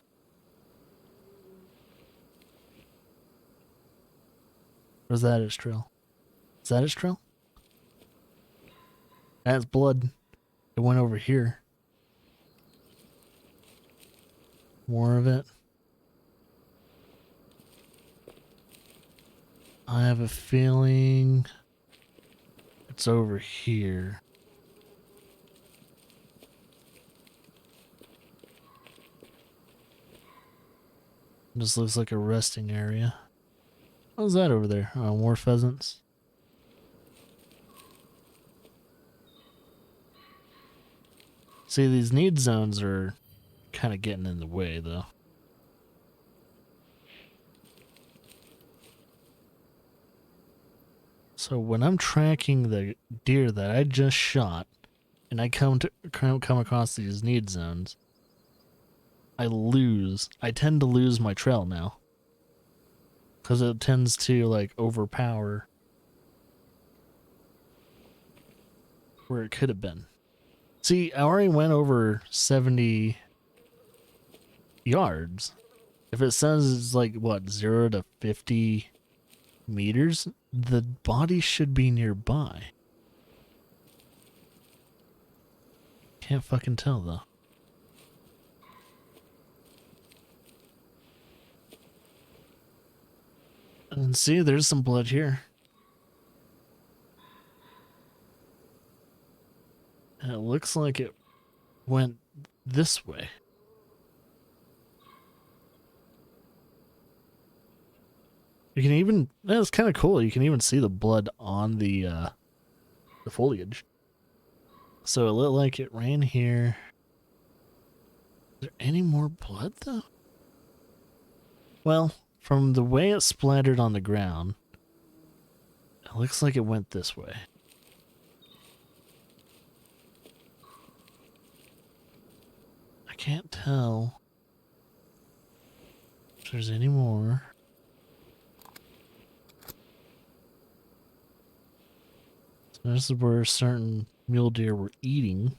Or is that its trail? Is that its trail? That's blood. It went over here. More of it. I have a feeling it's over here. This looks like a resting area. What's that over there? Oh, more pheasants. See, these need zones are kind of getting in the way, though. So when I'm tracking the deer that I just shot, and I come across these need zones, I tend to lose my trail now. Because it tends to, like, overpower where it could have been. See, I already went over 70 yards. If it says it's like, what, 0 to 50 meters, the body should be nearby. Can't fucking tell, though. And see, there's some blood here. And it looks like it went this way. You can even, it's kind of cool. You can even see the blood on the foliage. So it looked like it ran here. Is there any more blood though? Well, from the way it splattered on the ground, it looks like it went this way. I can't tell if there's any more. So this is where certain mule deer were eating.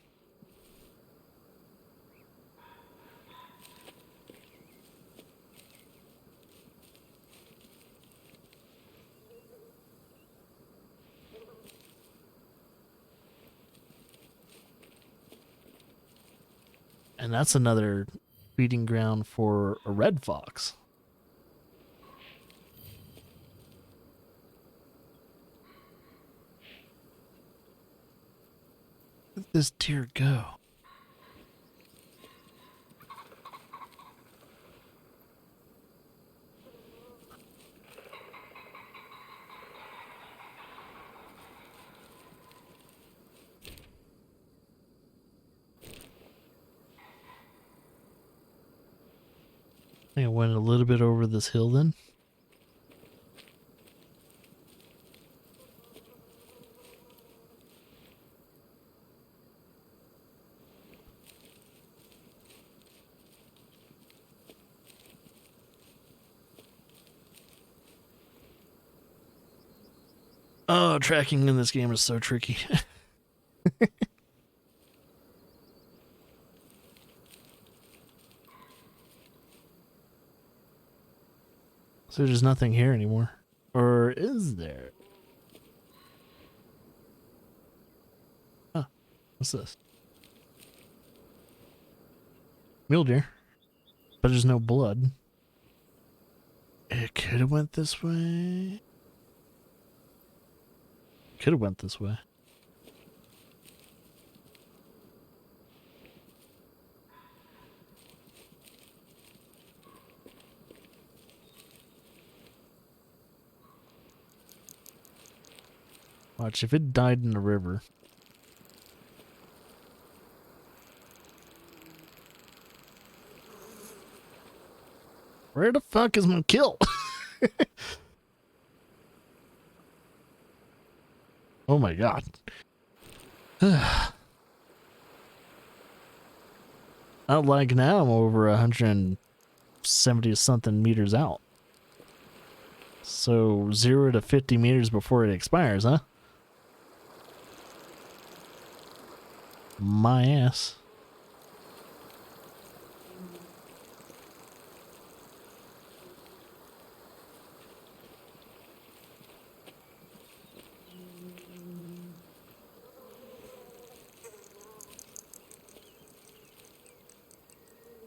And that's another feeding ground for a red fox. Where did this deer go? I think I went a little bit over this hill then. Oh, tracking in this game is so tricky. So there's nothing here anymore. Or is there? Huh. What's this? Mule deer. But there's no blood. It could have went this way. Could have went this way. Watch, if it died in the river. Where the fuck is my kill? Oh my god. Not like now I'm over 170 something meters out. So 0 to 50 meters before it expires, huh? My ass.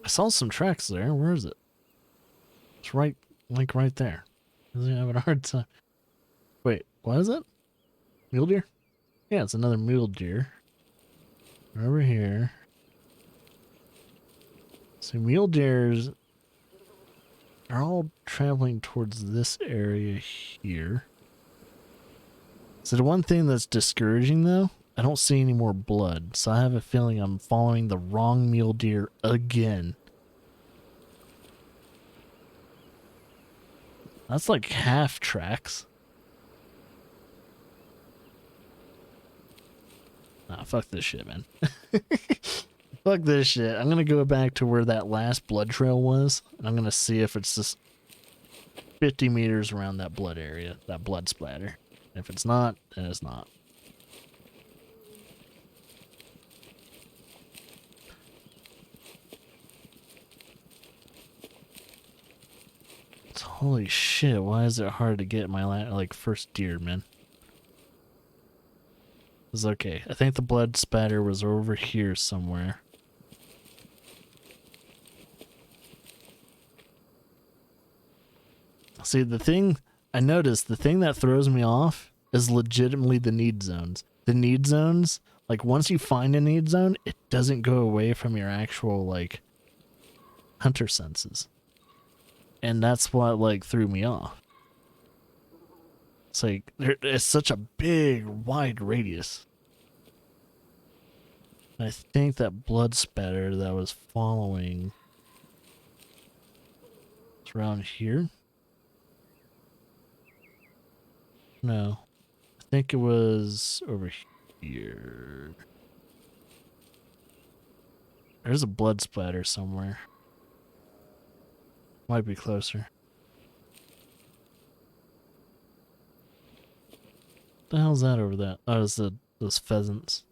I saw some tracks there. Where is it? It's right, like right there. I'm having a hard time. Wait, what is it? Mule deer? Yeah, it's another mule deer. Over here. So mule deers are all traveling towards this area here. So the one thing that's discouraging though, I don't see any more blood. So I have a feeling I'm following the wrong mule deer again. That's like half tracks. Nah, fuck this shit, man. Fuck this shit. I'm gonna go back to where that last blood trail was, and I'm gonna see if it's just 50 meters around that blood area, that blood splatter. If it's not, then it's not. Holy shit, why is it hard to get my like first deer, man? It's okay. I think the blood spatter was over here somewhere. See, the thing I noticed, the thing that throws me off is legitimately the need zones. The need zones, like once you find a need zone, it doesn't go away from your actual like hunter senses. And that's what like threw me off. It's like it's such a big, wide radius. I think that blood spatter that I was following is around here. No, I think it was over here. There's a blood splatter somewhere. Might be closer. What the hell's that over there? Oh, it's those pheasants.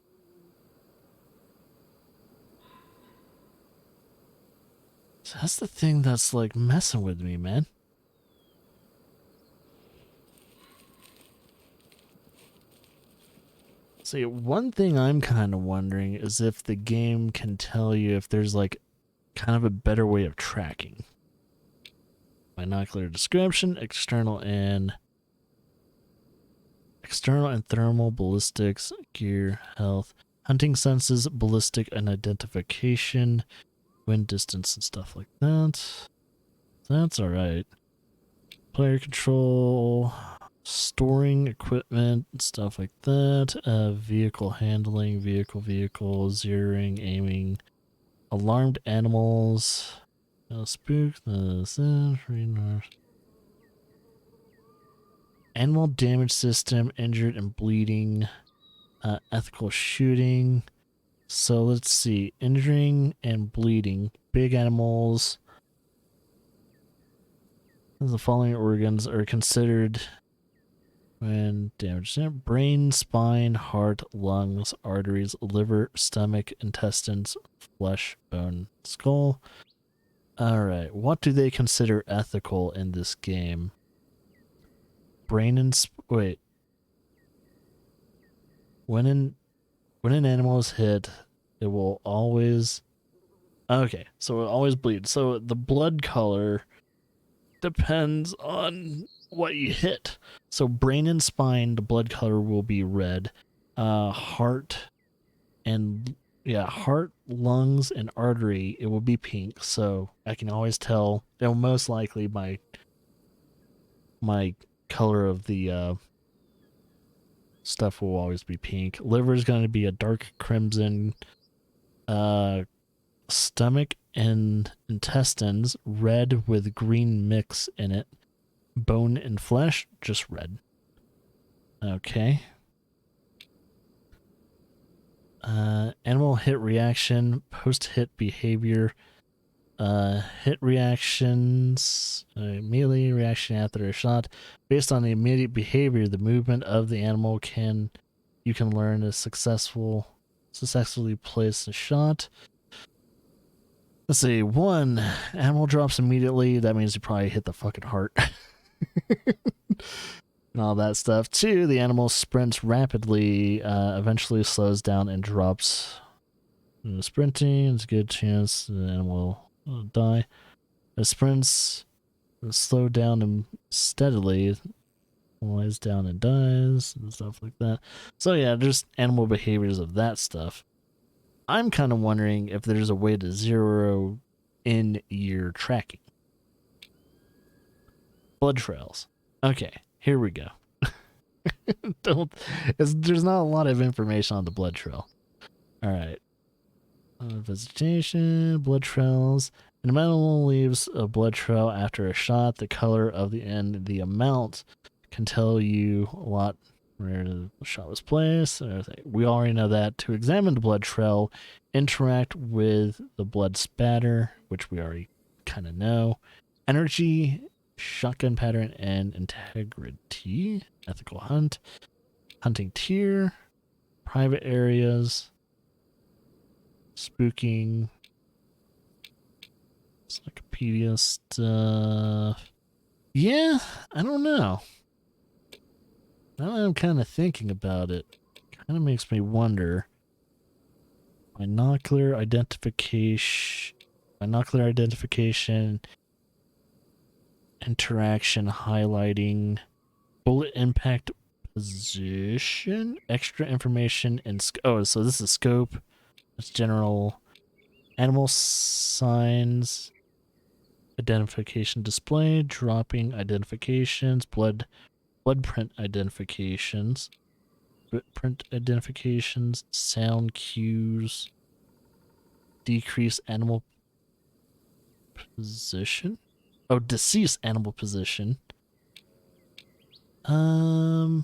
So that's the thing that's like messing with me, man. See, one thing I'm kind of wondering is if the game can tell you if there's like kind of a better way of tracking. Binocular description, external and thermal, ballistics, gear, health, hunting senses, ballistic and identification, wind distance and stuff like that. That's alright. Player control, storing equipment, stuff like that. Vehicle handling, vehicle, zeroing, aiming, alarmed animals. Spook the animal damage system, injured and bleeding, ethical shooting. So let's see, injuring and bleeding, big animals. The following organs are considered When damaged, brain, spine, heart, lungs, arteries, liver, stomach, intestines, flesh, bone, skull. Alright, what do they consider ethical in this game? Brain and wait. When an animal is hit, it will always... Okay, so it will always bleed. So the blood color depends on what you hit. So brain and spine, the blood color will be red. Heart, lungs, and artery, it will be pink. So I can always tell. They'll most likely my color of the stuff will always be pink. Liver is going to be a dark crimson. Stomach and intestines, red with green mix in it. Bone and flesh, just red. Okay. Animal hit reaction, post-hit behavior. Hit reactions, immediately reaction after a shot. Based on the immediate behavior, the movement of the animal you can learn to successfully place a shot. Let's see, 1, animal drops immediately. That means you probably hit the fucking heart. And all that stuff. 2, the animal sprints rapidly, eventually slows down and drops. Sprinting, it's a good chance the animal will die. It sprints, slow down and steadily, lies down and dies, and stuff like that. So yeah, just animal behaviors of that stuff. I'm kind of wondering if there's a way to zero in your tracking. Blood trails. Okay, here we go. There's not a lot of information on the blood trail. Alright. Vegetation, blood trails. An animal leaves a blood trail after a shot. The color of the amount can tell you a lot where the shot was placed. We already know that. To examine the blood trail, interact with the blood spatter, which we already kind of know. Energy, shotgun pattern, and integrity. Ethical hunt. Hunting tier. Private areas. Spooking. Encyclopedia stuff. Yeah, I don't know. Now that I'm kind of thinking about it, kind of makes me wonder. Binocular identification, interaction highlighting, bullet impact position, extra information, and so this is scope. That's general. Animal signs, identification display, dropping identifications, blood print identifications, sound cues, decrease animal position. Oh, deceased animal position. So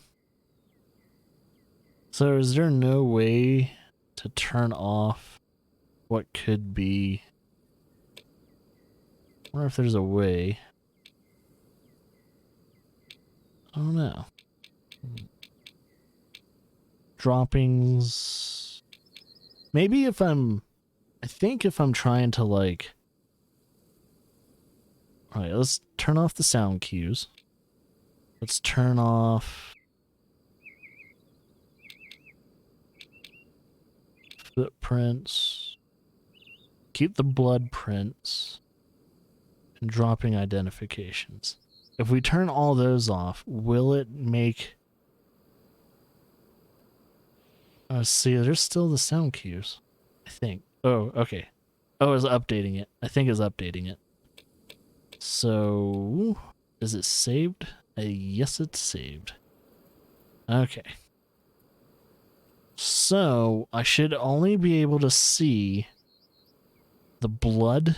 is there no way to turn off what could be? I wonder if there's a way. I don't know. Droppings. Maybe I think if I'm trying to like... Alright, let's turn off the sound cues. Let's turn off... footprints. Keep the blood prints. And dropping identifications. If we turn all those off, will it make... see, there's still the sound cues, I think. Oh, okay. Oh, it's updating it. I think it's updating it. So, is it saved? Yes, it's saved. Okay. So, I should only be able to see the blood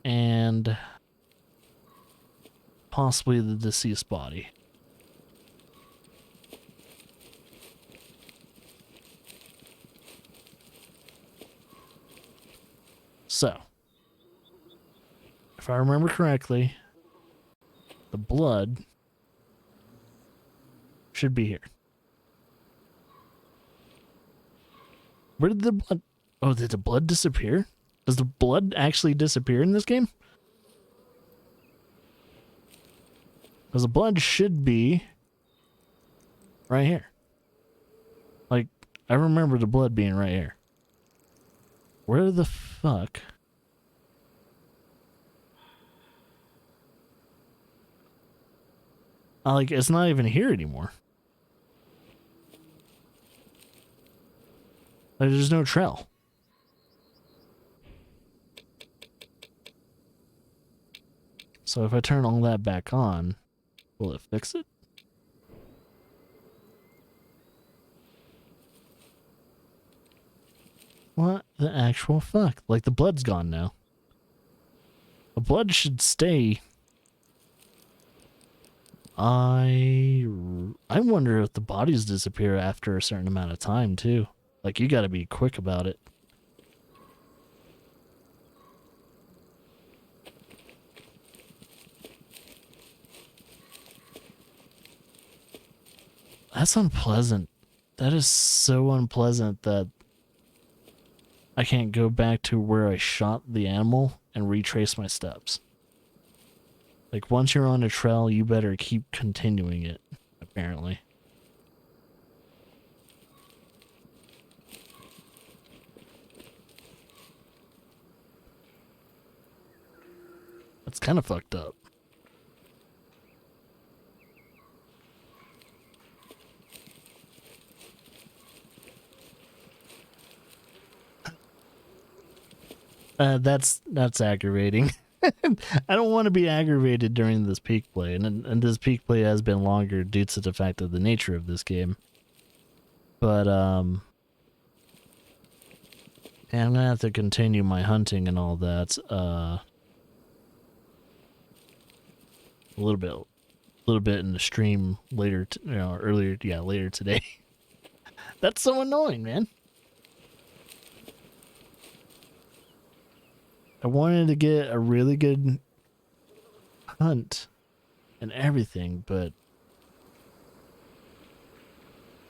and possibly the deceased body. So, if I remember correctly, the blood should be here. Where did the blood... Oh, did the blood disappear? Does the blood actually disappear in this game? Because the blood should be right here. Like, I remember the blood being right here. Where the fuck? Like, it's not even here anymore. Like, there's no trail. So if I turn all that back on, will it fix it? What the actual fuck? Like, the blood's gone now. The blood should stay. I wonder if the bodies disappear after a certain amount of time, too. Like, you gotta be quick about it. That's unpleasant. That is so unpleasant that I can't go back to where I shot the animal and retrace my steps. Like, once you're on a trail, you better keep continuing it, apparently. That's kind of fucked up. That's aggravating. I don't want to be aggravated during this peak play, and this peak play has been longer due to the fact of the nature of this game. But yeah, I'm gonna have to continue my hunting and all that. A little bit in the stream later, later today. That's so annoying, man. I wanted to get a really good hunt and everything, but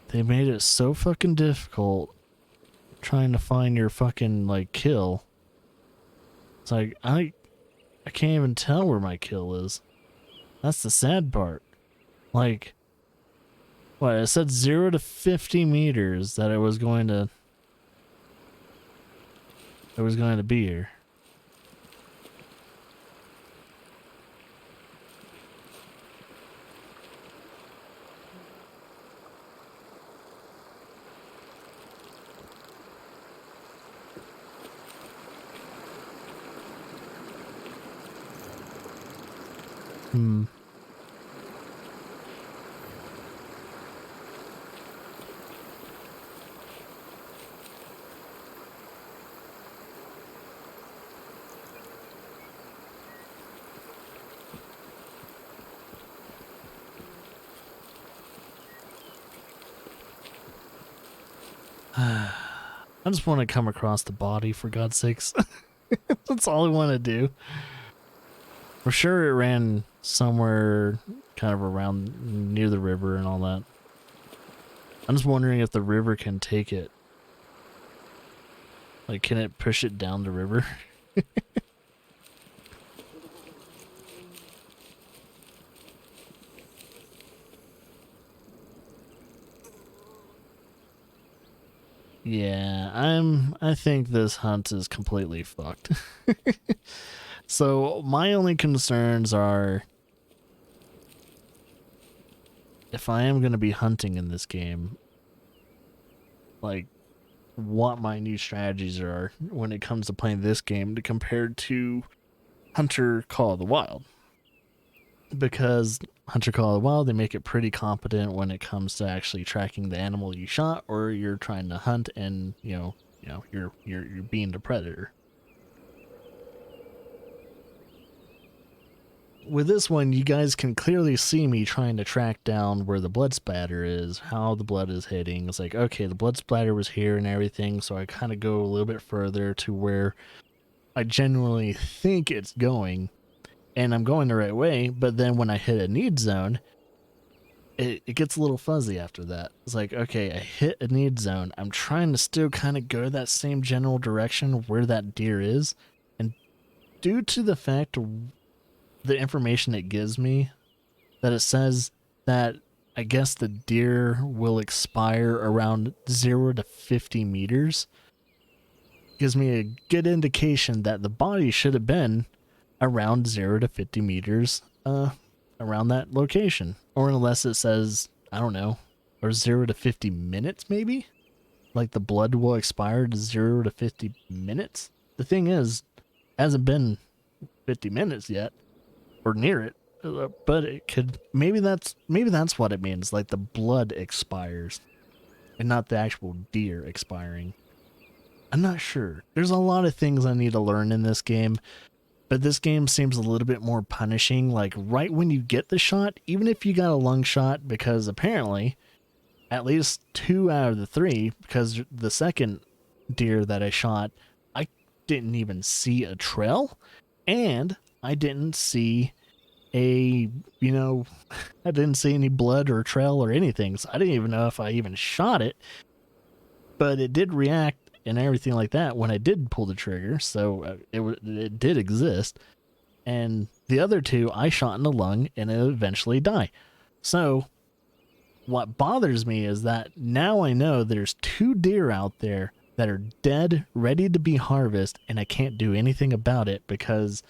they made it so fucking difficult trying to find your fucking, like, kill. It's like, I can't even tell where my kill is. That's the sad part. Like, what, it said 0 to 50 meters that it was going to be here. I just want to come across the body, for God's sakes. That's all I want to do. For sure it ran somewhere kind of around near the river and all that. I'm just wondering if the river can take it. Like, can it push it down the river? Yeah, I think this hunt is completely fucked. So my only concerns are, if I am going to be hunting in this game, like, what my new strategies are when it comes to playing this game to compared to Hunter Call of the Wild. Because Hunter Call of the Wild, they make it pretty competent when it comes to actually tracking the animal you shot, or you're trying to hunt and you're being the predator. With this one, you guys can clearly see me trying to track down where the blood splatter is, how the blood is hitting. It's like, okay, the blood splatter was here and everything, so I kind of go a little bit further to where I genuinely think it's going. and I'm going the right way, but then when I hit a need zone, it gets a little fuzzy after that. It's like, okay, I hit a need zone. I'm trying to still kind of go that same general direction where that deer is. And due to the fact of the information it gives me, that it says that I guess the deer will expire around 0 to 50 meters, gives me a good indication that the body should have been around 0 to 50 meters around that location. Or unless it says, I don't know, or 0 to 50 minutes maybe? Like the blood will expire to 0 to 50 minutes? The thing is, hasn't been 50 minutes yet, or near it, but it could, maybe that's what it means, like the blood expires, and not the actual deer expiring. I'm not sure. There's a lot of things I need to learn in this game. But this game seems a little bit more punishing, like right when you get the shot, even if you got a lung shot, because apparently, at least 2 out of the 3, because the second deer that I shot, I didn't even see a trail, and I didn't see I didn't see any blood or trail or anything, so I didn't even know if I even shot it, but it did react and everything like that when I did pull the trigger, so it did exist. And the other 2 I shot in the lung and it eventually died. So what bothers me is that now I know there's 2 deer out there that are dead, ready to be harvested, and I can't do anything about it because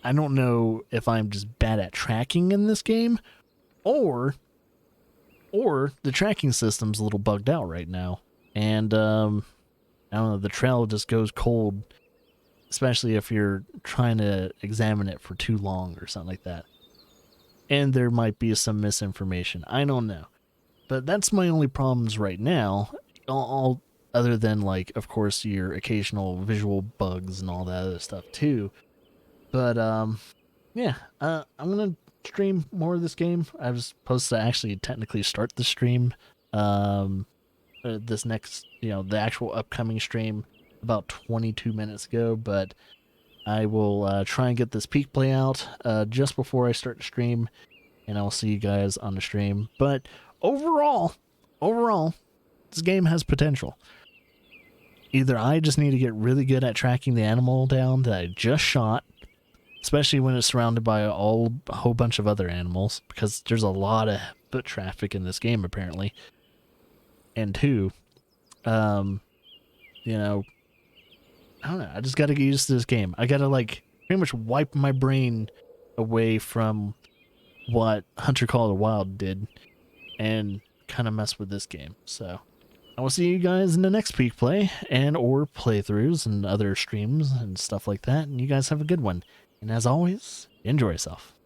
I don't know if I'm just bad at tracking in this game, or the tracking system's a little bugged out right now. And I don't know, the trail just goes cold, especially if you're trying to examine it for too long or something like that. And there might be some misinformation. I don't know. But that's my only problems right now, all other than, like, of course, your occasional visual bugs and all that other stuff too. But, yeah, I'm going to stream more of this game. I was supposed to actually technically start the stream, this next, the actual upcoming stream about 22 minutes ago, but I will try and get this peak play out just before I start the stream, and I'll see you guys on the stream. But overall, this game has potential. Either I just need to get really good at tracking the animal down that I just shot, especially when it's surrounded by a whole bunch of other animals, because there's a lot of foot traffic in this game apparently. And 2, I don't know, I just gotta get used to this game. I gotta, like, pretty much wipe my brain away from what Hunter Call of the Wild did and kind of mess with this game. So I will see you guys in the next peak play and or playthroughs and other streams and stuff like that, and you guys have a good one. And as always, enjoy yourself.